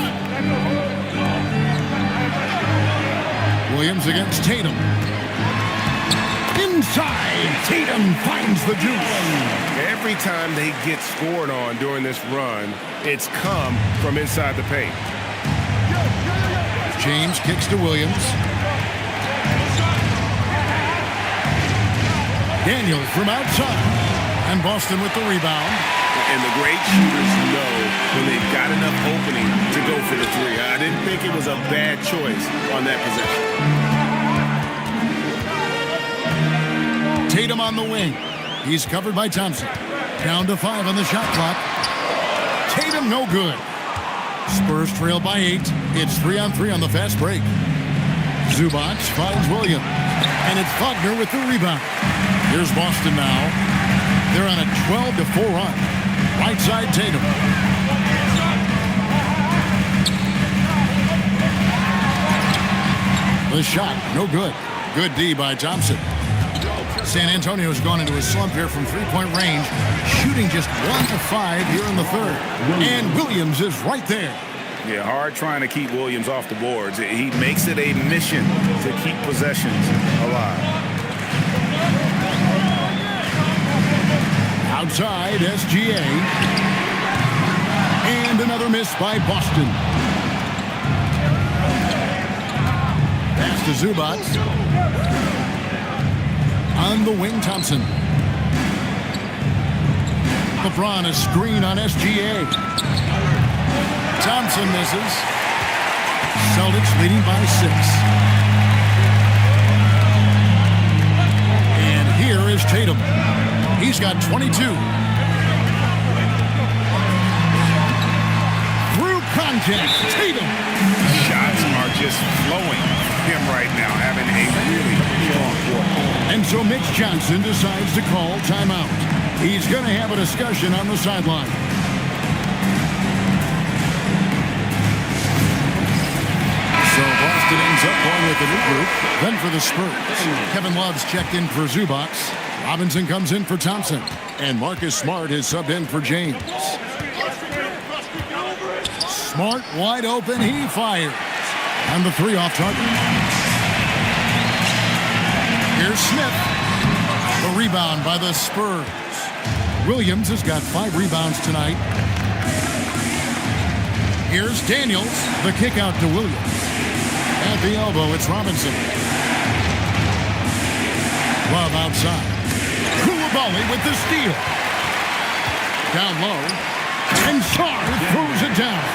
Williams against Tatum. Inside, Tatum finds the juice. Every time they get scored on during this run, it's come from inside the paint. James kicks to Williams. Daniel from outside. And Boston with the rebound. And the great shooters know when they've got enough opening to go for the three. I didn't think it was a bad choice on that possession. Tatum on the wing. He's covered by Thompson. Down to 5 on the shot clock. Tatum no good. Spurs trail by 8. It's 3-on-3 on the fast break. Zubac finds Williams. And it's Wagner with the rebound. Here's Boston now. They're on a 12-4 run. Right side Tatum. The shot, no good. Good D by Thompson. San Antonio's gone into a slump here from three-point range, shooting just 1 of 5 here in the third. And Williams is right there. Yeah, hard trying to keep Williams off the boards. He makes it a mission to keep possessions alive. Outside, SGA. And another miss by Boston. Pass to Zubac. On the wing, Thompson. LeBron a screen on SGA. Thompson misses. Celtics leading by 6. And here is Tatum. He's got 22. Through contact, Tatum. Shots are just flowing him right now, having a really strong quarter. And so Mitch Johnson decides to call timeout. He's going to have a discussion on the sideline. So Boston ends up going with the new group. Then for the Spurs, Kevin Love's checked in for Zubac. Robinson comes in for Thompson. And Marcus Smart is subbed in for James. Smart wide open. He fires. And the 3 off target. Here's Smith. The rebound by the Spurs. Williams has got 5 rebounds tonight. Here's Daniels. The kick out to Williams. At the elbow, it's Robinson. Love outside. Koulibaly with the steal. Down low. And Sarr throws it down.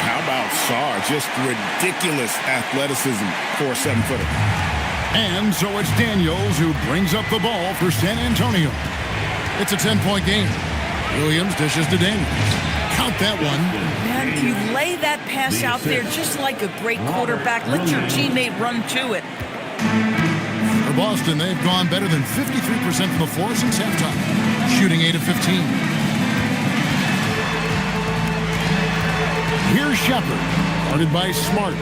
How about Sarr? Just ridiculous athleticism for a 7-footer. And so it's Daniels who brings up the ball for San Antonio. It's a 10-point game. Williams dishes to Daniels. Count that one. Man, you lay that pass out there just like a great quarterback. Let your teammate run to it. For Boston, they've gone better than 53% from the floor since halftime, shooting 8 of 15. Here's Shepard, guarded by Smart.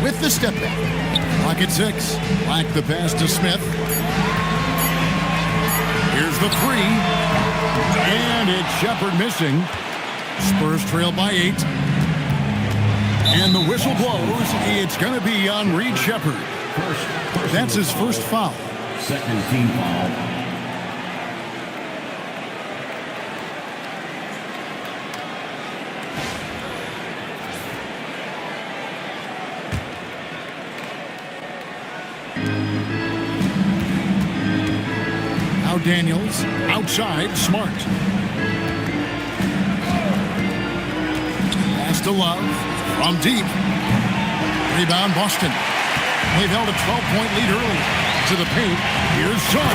With the step back. Clock at 6. Black the pass to Smith. Here's the 3. And it's Shepard missing. Spurs trail by 8. And the whistle blows. It's going to be on Reed Shepard. That's his first foul. Second team foul. Now Daniels, outside, Smart. Pass to Love, from deep. Rebound, Boston. They've held a 12-point lead early. To the paint, here's Sarr,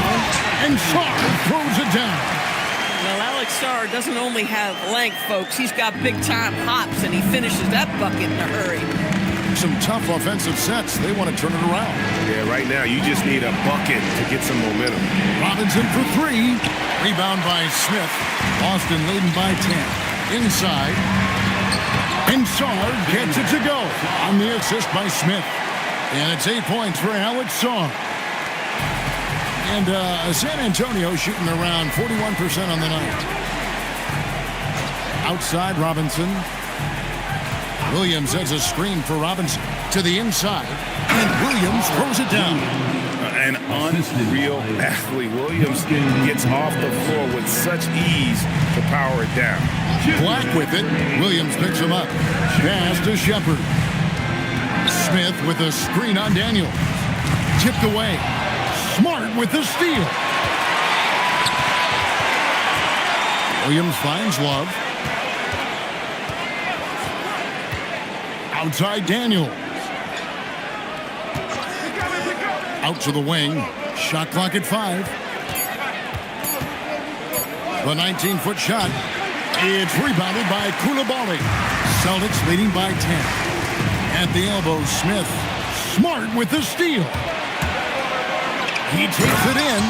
and Sarr throws it down. Well, Alex Sarr doesn't only have length, folks. He's got big-time hops, and he finishes that bucket in a hurry. Some tough offensive sets. They want to turn it around. Yeah, right now you just need a bucket to get some momentum. Robinson for three. Rebound by Smith. Boston leading by 10. Inside. And Sarr gets it to go on the assist by Smith. And it's 8 points for Alex Sarr. And San Antonio shooting around 41% on the night. Outside, Robinson. Williams has a screen for Robinson to the inside. And Williams throws it down. An unreal athlete. Williams gets off the floor with such ease to power it down. Black with it. Williams picks him up. Pass to Shepard. Smith with a screen on Daniel. Tipped away. Smart with the steal. Williams finds Love. Outside Daniel. Out to the wing. Shot clock at 5. The 19-foot shot. It's rebounded by Koulibaly. Celtics leading by 10. At the elbow, Smith. Smart with the steal. He takes it in.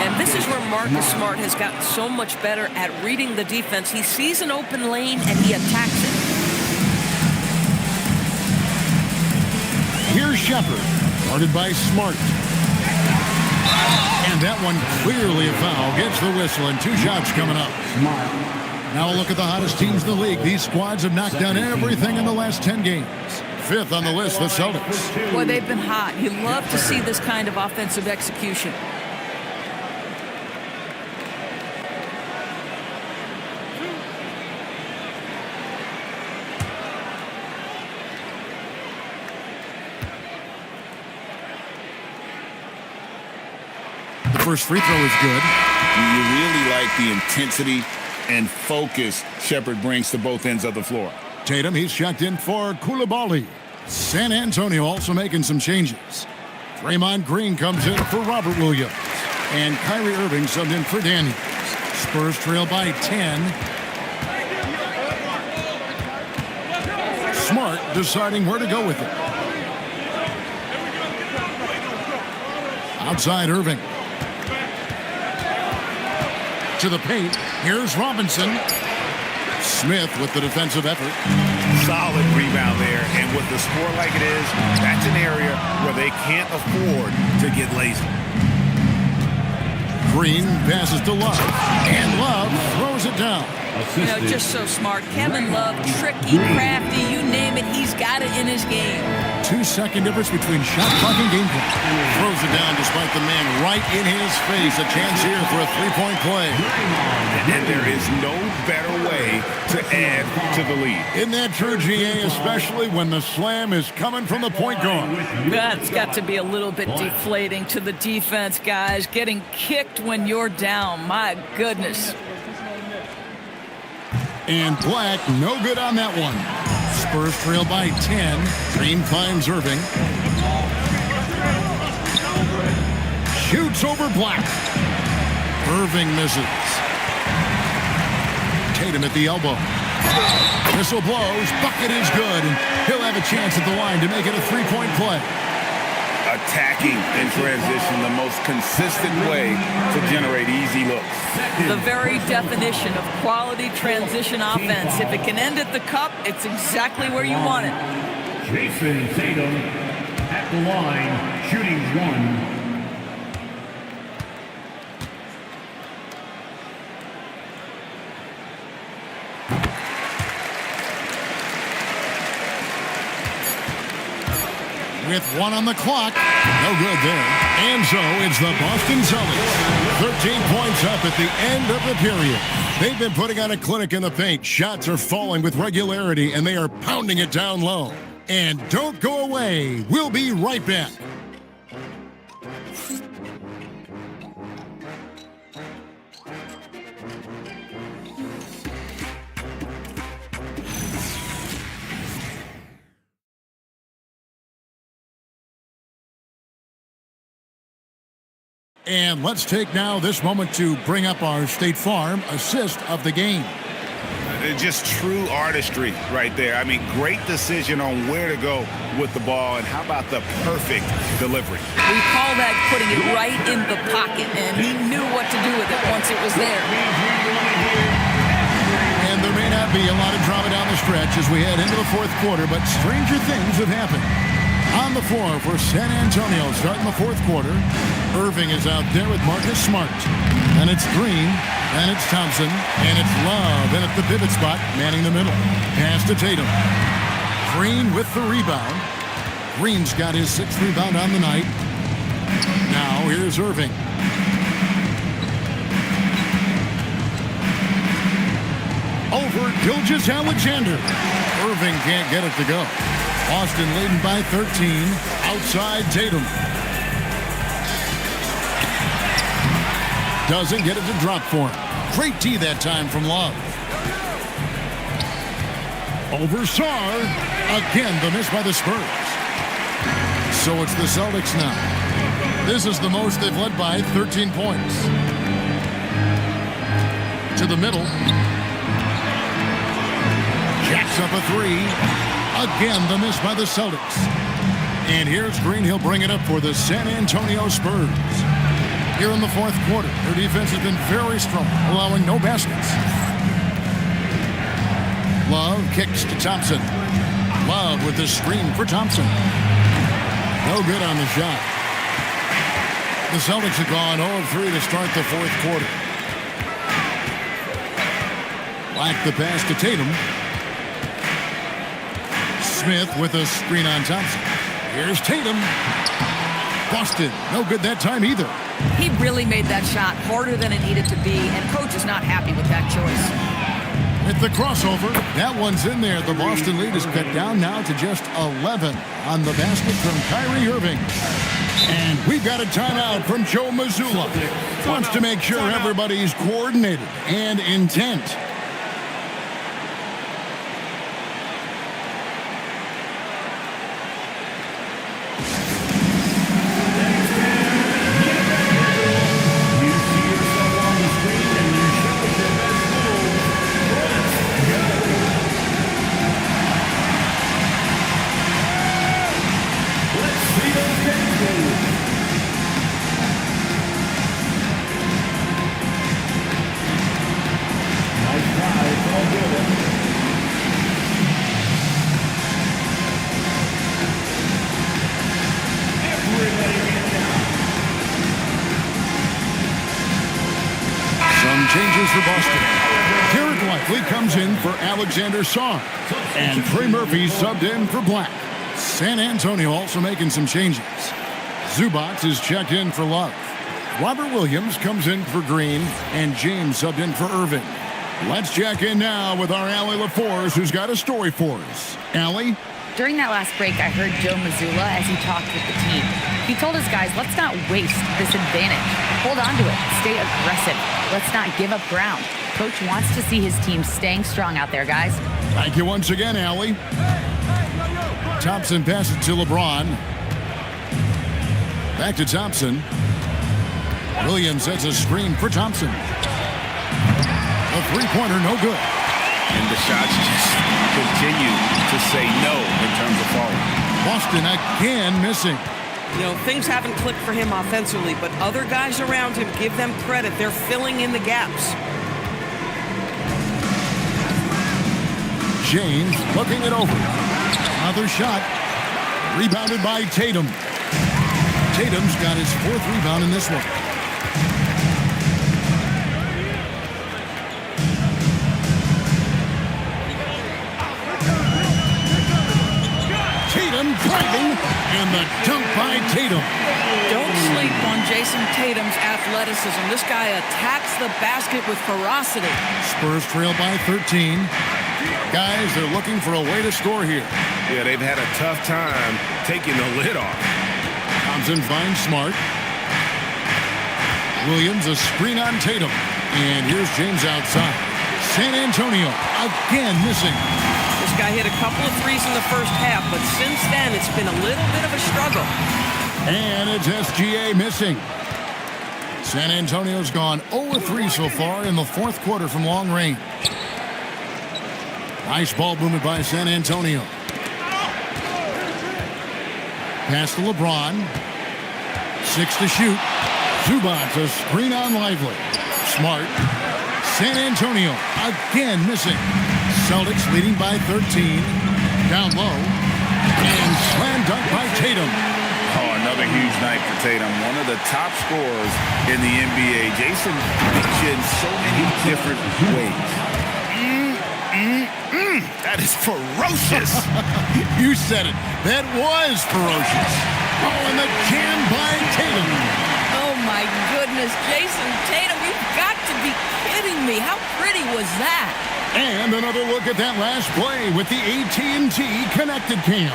And this is where Marcus Smart has gotten so much better at reading the defense. He sees an open lane and he attacks it. Here's Shepard, guarded by Smart. And that one clearly a foul. Gets the whistle and 2 shots coming up. Now a look at the hottest teams in the league. These squads have knocked down everything in the last 10 games. 5th on the list, the Celtics. Boy, they've been hot. You love to see this kind of offensive execution. The first free throw is good. You really like the intensity and focus Shepard brings to both ends of the floor. Tatum, he's checked in for Koulibaly. San Antonio also making some changes. Draymond Green comes in for Robert Williams. And Kyrie Irving subbed in for Daniels. Spurs trail by 10. Smart deciding where to go with it. Outside Irving. To the paint. Here's Robinson. Smith with the defensive effort. Solid rebound there, and with the score like it is, that's an area where they can't afford to get lazy. Green passes to Love, and Love throws it down. You know, just so smart. Kevin Love, tricky, crafty, you name it, he's got it in his game. 2-second difference between shot clock and game clock. Throws it down despite the man right in his face. A chance here for a 3-point play. And there is no better way to add to the lead. Isn't that true, GA, especially when the slam is coming from the point guard? That's got to be a little bit deflating to the defense, guys. Getting kicked when you're down. My goodness. And Black, no good on that one. Spurs trail by 10. Green finds Irving. Shoots over Black. Irving misses. Tatum at the elbow. Whistle blows. Bucket is good. And he'll have a chance at the line to make it a 3-point play. Attacking in transition, the most consistent way to generate easy looks. The very definition of quality transition offense. If it can end at the cup, it's exactly where you want it. Jason Tatum at the line, shooting 1. With 1 on the clock. No good there. And so it's the Boston Celtics. 13 points up at the end of the period. They've been putting on a clinic in the paint. Shots are falling with regularity, and they are pounding it down low. And don't go away. We'll be right back. And let's take now this moment to bring up our State Farm assist of the game. Just true artistry right there. I mean, great decision on where to go with the ball, and how about the perfect delivery? We call that putting it right in the pocket, and he knew what to do with it once it was there. And there may not be a lot of drama down the stretch as we head into the fourth quarter, but stranger things have happened. On the floor for San Antonio starting the fourth quarter, Irving is out there with Marcus Smart. And it's Green, and it's Thompson, and it's Love in at the pivot spot, manning the middle. Pass to Tatum. Green with the rebound. Green's got his 6th rebound on the night. Now here's Irving. Over Gilgeous-Alexander. Irving can't get it to go. Boston leading by 13. Outside Tatum. Doesn't get it to drop for him. Great D that time from Love. Over Sarr. Again, the miss by the Spurs. So it's the Celtics now. This is the most they've led by 13 points. To the middle. Jacks up a 3. Again, the miss by the Celtics. And here's Green. He'll bring it up for the San Antonio Spurs. Here in the fourth quarter, their defense has been very strong, allowing no baskets. Love kicks to Thompson. Love with the screen for Thompson. No good on the shot. The Celtics have gone 0 of 3 to start the fourth quarter. Black the pass to Tatum. Smith with a screen on Thompson. Here's Tatum. Boston, no good that time either. He really made that shot harder than it needed to be, and coach is not happy with that choice. With the crossover, that one's in there. The Boston lead is cut down now to just 11 on the basket from Kyrie Irving. And we've got a timeout from Joe Mazzulla. Wants to make sure everybody's coordinated and intent. Changes for Boston. Garrett Likely comes in for Alexander Sarr. And Trey Murphy subbed in for Black. San Antonio also making some changes. Zubac is checked in for Love. Robert Williams comes in for Green. And James subbed in for Irving. Let's check in now with our Allie LaForce, who's got a story for us. Allie? During that last break, I heard Joe Mazzulla as he talked with the team. He told his guys, let's not waste this advantage. Hold on to it. Stay aggressive. Let's not give up ground. Coach wants to see his team staying strong out there, guys. Thank you once again, Allie. Thompson passes to LeBron. Back to Thompson. Williams sets a screen for Thompson. A three-pointer, no good. And the shots just continue to say no in terms of falling. Boston again missing. You know, things haven't clicked for him offensively, but other guys around him, give them credit. They're filling in the gaps. James looking it over. Another shot. Rebounded by Tatum. Tatum's got his 4th rebound in this one. Tatum driving, and the dunk by Tatum. Don't sleep on Jason Tatum's athleticism. This guy attacks the basket with ferocity. Spurs trail by 13. Guys, they're looking for a way to score here. Yeah, they've had a tough time taking the lid off. Thompson finds Smart. Williams a screen on Tatum. And here's James outside. San Antonio again missing. This guy hit a couple of threes in the first half, but since then it's been a little bit of a struggle. And it's SGA missing. San Antonio's gone 0-3 so far in the fourth quarter from long range. Nice ball movement by San Antonio. Pass to LeBron. 6 to shoot. Zubac, a screen on Lively. Smart. San Antonio again missing. Celtics leading by 13. Down low. And slam dunk by Tatum. Oh, another huge night for Tatum. One of the top scorers in the NBA. Jason beats you in so many different ways. That is ferocious. You said it. That was ferocious. Oh, and the jam by Tatum. Oh, my goodness. Jason Tatum, you've got to be kidding me. How pretty was that? And another look at that last play with the AT&T connected cam.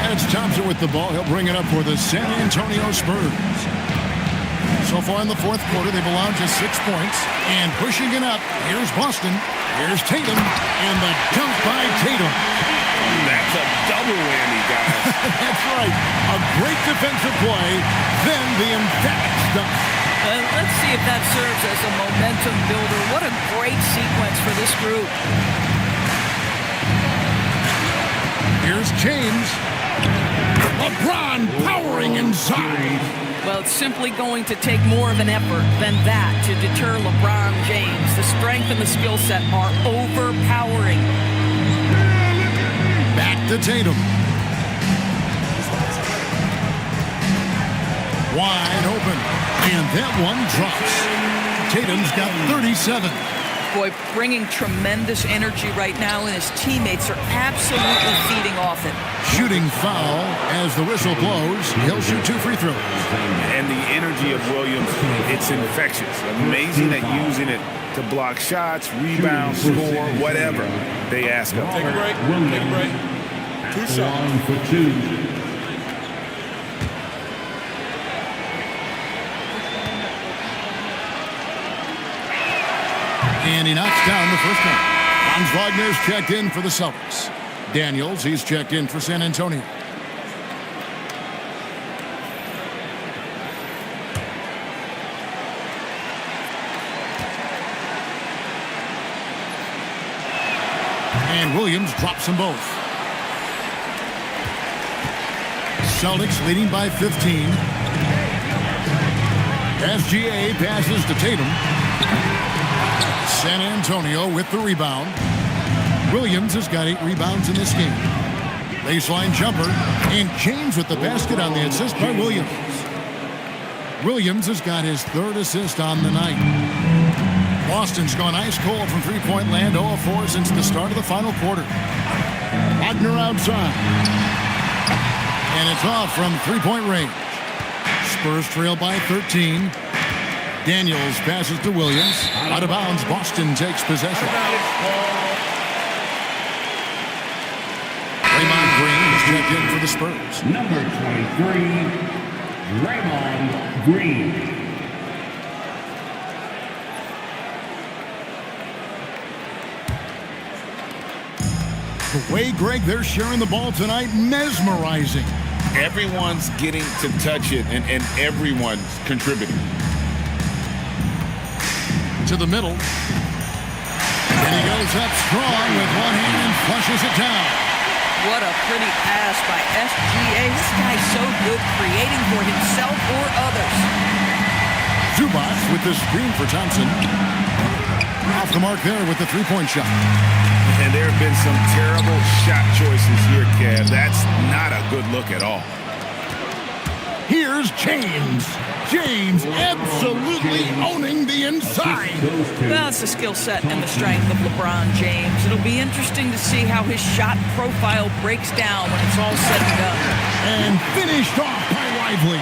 That's Thompson with the ball. He'll bring it up for the San Antonio Spurs. So far in the fourth quarter, they've allowed just 6 points. And pushing it up, here's Boston. Here's Tatum. And the dunk by Tatum. That's a double whammy, guys. That's right. A great defensive play, then the emphatic stuff. Let's see if that serves as a momentum builder. What a great sequence for this group. Here's James. LeBron powering inside. Well, it's simply going to take more of an effort than that to deter LeBron James. The strength and the skill set are overpowering. Back to Tatum. Wide open. And that one drops. Tatum's got 37. Boy, bringing tremendous energy right now, and his teammates are absolutely feeding off it. Shooting foul as the whistle blows. He'll shoot 2 free throws. And the energy of Williams, it's infectious. Amazing at using it to block shots, rebound, score, whatever they ask of him. Take a break. Take a break. 2 shots. For 2. And he knocks down the first one. Franz Wagner's checked in for the Celtics. Daniels, he's checked in for San Antonio. And Williams drops them both. Celtics leading by 15. SGA passes to Tatum. San Antonio with the rebound. Williams has got 8 rebounds in this game. Baseline jumper. And James with the basket on the assist by Williams. Williams has got his 3rd assist on the night. Boston's gone ice cold from three-point land, 0-4 since the start of the final quarter. Wagner outside. And it's off from three-point range. Spurs trail by 13. Daniels passes to Williams. Out of bounds, Boston takes possession. Draymond Green is checked in for the Spurs. Number 23, Draymond Green. The way, Greg, they're sharing the ball tonight, mesmerizing. Everyone's getting to touch it, and everyone's contributing. To the middle. And he goes up strong with one hand and flushes it down. What a pretty pass by SGA. This guy's so good creating for himself or others. Zubac with the screen for Thompson. Off the mark there with the three-point shot. And there have been some terrible shot choices here, Kev. That's not a good look at all. Here's James. James absolutely owning the inside. Well, it's the skill set and the strength of LeBron James. It'll be interesting to see how his shot profile breaks down when it's all said and done. And finished off by Lively.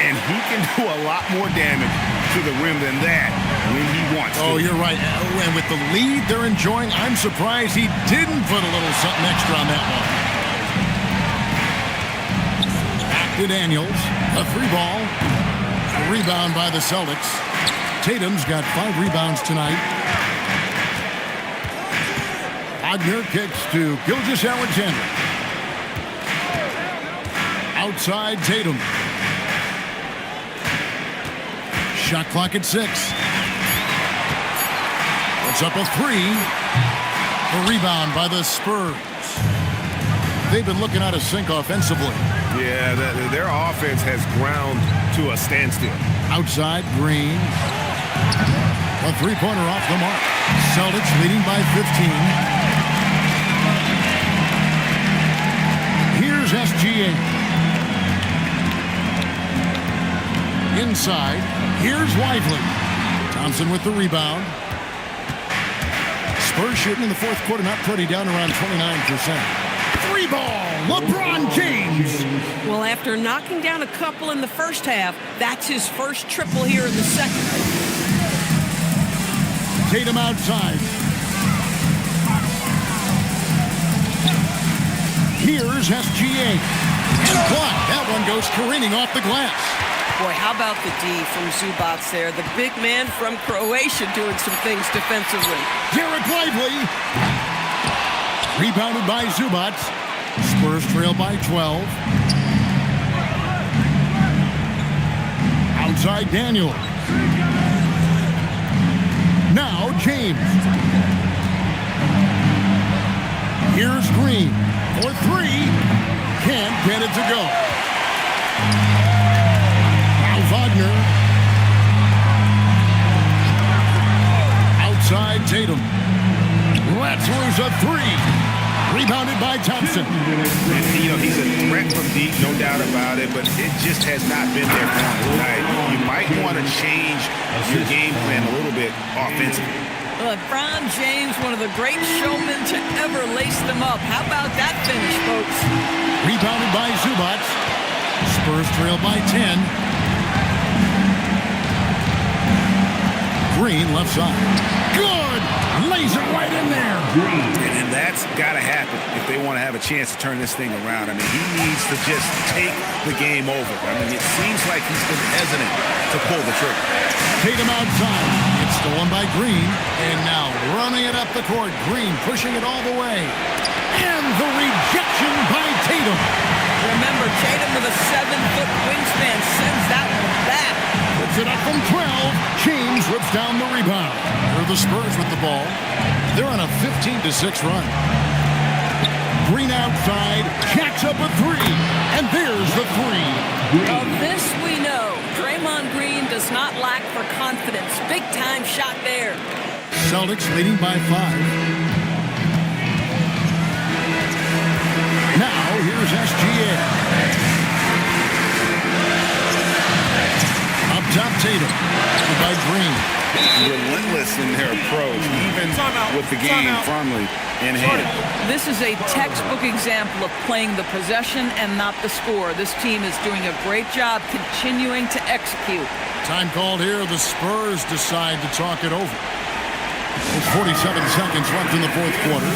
And he can do a lot more damage to the rim than that when he wants to. Oh, you're right. And with the lead they're enjoying, I'm surprised he didn't put a little something extra on that one. Back to Daniels. A free ball. A rebound by the Celtics. Tatum's got 5 rebounds tonight. Wagner kicks to Gilgeous-Alexander. Outside Tatum. Shot clock at 6. Puts up a 3. The rebound by the Spurs. They've been looking out of sync offensively. Yeah, their offense has ground to a standstill. Outside Green. A three-pointer off the mark. Celtics leading by 15. Here's SGA. Inside. Here's Lively. Thompson with the rebound. Spurs shooting in the fourth quarter, not pretty, down around 29%. Three ball, LeBron James. Well, after knocking down a couple in the first half, that's his first triple here in the second. Tatum outside. Here's SGA. And blocked. That one goes careening off the glass. Boy, how about the D from Zubac there? The big man from Croatia doing some things defensively. Derek Lively. Rebounded by Zubac. Spurs trail by 12. Outside Daniel. Now James. Here's Green for 3. Can't get it to go. Now Wagner. Outside Tatum. Let's lose a 3. Rebounded by Thompson. You know, he's a threat from deep, no doubt about it, but it just has not been there for him tonight. You might want to change your game plan a little bit offensively. LeBron James, one of the great showmen to ever lace them up. How about that finish, folks? Rebounded by Zubac. Spurs trail by 10. Green left side. Good! Lays it right in there. And that's got to happen if they want to have a chance to turn this thing around. I mean, he needs to just take the game over. I mean, it seems like he's been hesitant to pull the trigger. Tatum outside. It's stolen by Green. And now running it up the court. Green pushing it all the way. And the rejection by Tatum. Remember, Tatum with a 7-foot wingspan sends that one back. Puts it up from 12. James rips down the rebound. They're the Spurs with the ball. They're on a 15-6 run. Green outside. Jacks up a 3. And there's the 3. Of this we know. Draymond Green does not lack for confidence. Big-time shot there. Celtics leading by 5. Now, here's SGA. Up top, Tatum. By Green. Relentless in their approach, even with the game firmly in hand. This is a textbook example of playing the possession and not the score. This team is doing a great job continuing to execute. Time called here. The Spurs decide to talk it over. There's 47 seconds left in the fourth quarter.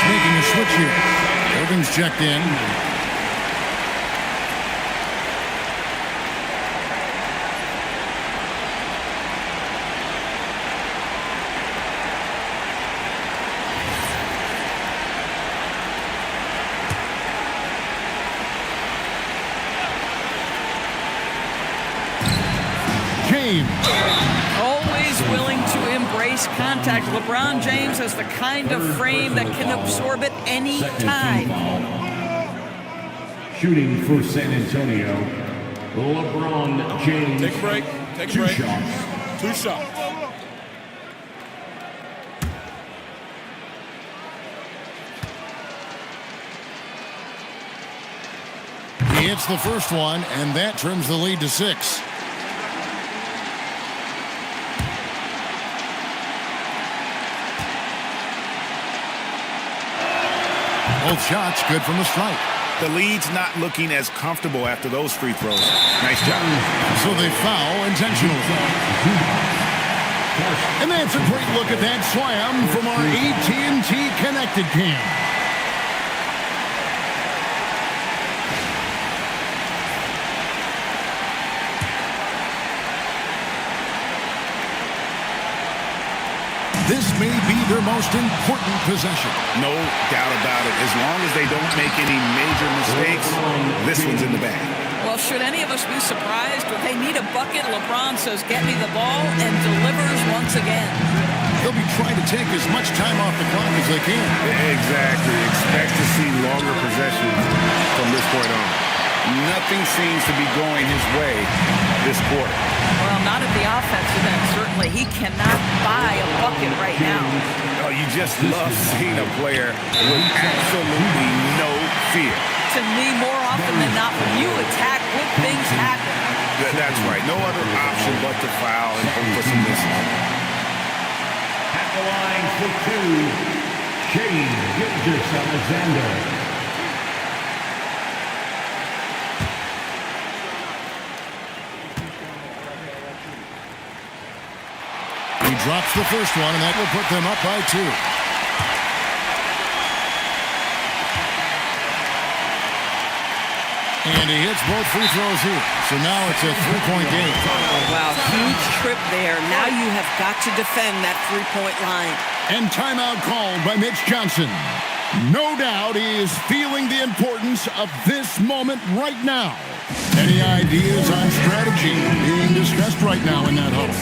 Making a switch here. Irving's checked in. James. Always willing to embrace face contact. LeBron James has the kind of frame that can absorb it any time. Shooting for San Antonio, LeBron James. Take a break. Take a break. 2 shots. 2 shots. He hits the first one, and that trims the lead to 6. Both shots good from the strike. The lead's not looking as comfortable after those free throws. Nice job. So they foul intentionally. And that's a great look at that slam from our AT&T Connected Cam. This may be their most important possession. No doubt about it. As long as they don't make any major mistakes, this one's in the bag. Well, should any of us be surprised when they need a bucket? LeBron says, get me the ball, and delivers once again. They'll be trying to take as much time off the clock as they can. Exactly. Expect to see longer possessions from this point on. Nothing seems to be going his way this quarter. Well, not at the offensive end, certainly. He cannot buy a bucket right now. Oh, you just love seeing a player with absolutely no fear. To me, more often than not, when you attack, good things happen. That's right. No other option but to foul and hope for some misses. At the line for 2, Gilgeous-Alexander. He drops the first one, and that will put them up by 2. And he hits both free throws here. So now it's a 3-point game. Wow, huge trip there. Now you have got to defend that 3-point line. And timeout called by Mitch Johnson. No doubt he is feeling the importance of this moment right now. Any ideas on strategy being discussed right now in that huddle?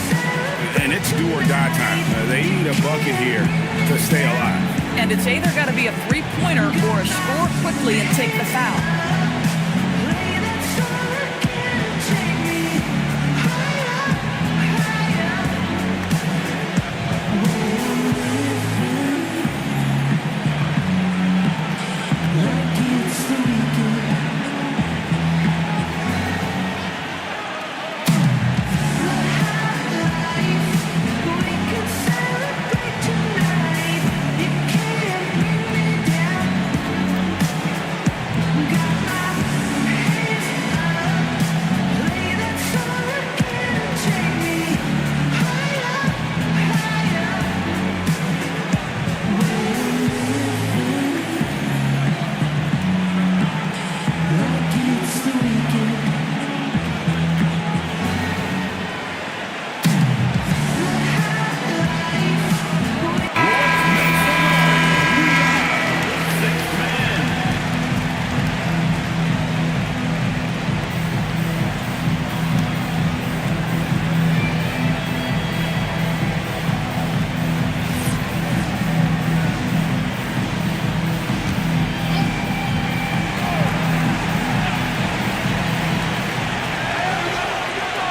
And it's do or die time. They need a bucket here to stay alive. And it's either got to be a three-pointer or a score quickly and take the foul.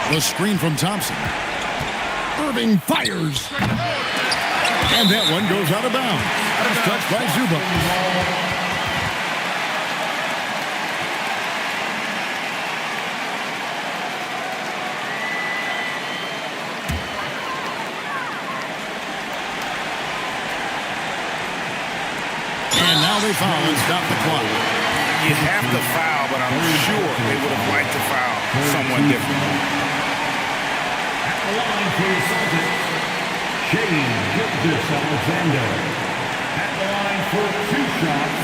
The screen from Thompson. Irving fires. And that one goes out of bounds. Touched by Zubac. And now they foul and stop the clock. You have to foul, but I'm sure they would have liked to foul someone different. At the line for the Celtics, Gilgeous-Alexander. At the line for 2 shots.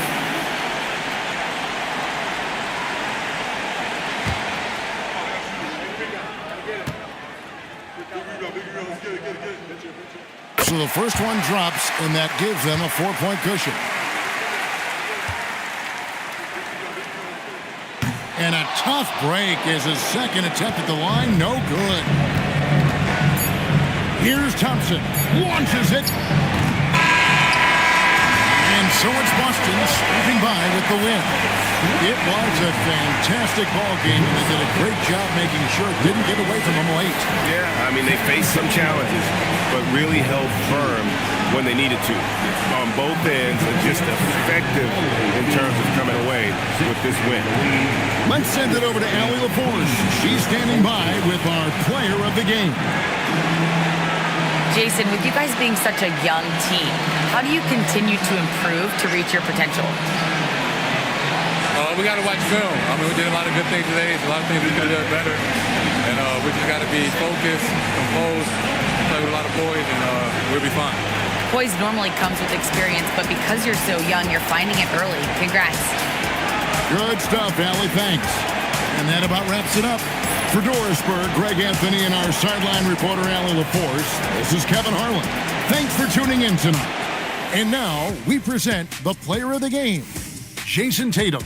So the first one drops, and that gives them a 4-point cushion. And a tough break is his second attempt at the line. No good. Here's Thompson. Launches it. And so it's Boston sweeping by with the win. It was a fantastic ball game, and they did a great job making sure it didn't get away from them late. Yeah, I mean, they faced some challenges, but really held firm when they needed to. On both ends, and just effective in terms of coming away with this win. Let's send it over to Allie LaForce. She's standing by with our player of the game. Jason, with you guys being such a young team, how do you continue to improve to reach your potential? We got to watch film. I mean, we did a lot of good things today. A lot of things we could have done better. And we just got to be focused, composed, play with a lot of poise, and we'll be fine. Poise normally comes with experience, but because you're so young, you're finding it early. Congrats. Good stuff, Allie. Thanks. And that about wraps it up. For Dorisburg, Greg Anthony, and our sideline reporter, Allie LaForce, this is Kevin Harlan. Thanks for tuning in tonight. And now we present the player of the game, Jason Tatum.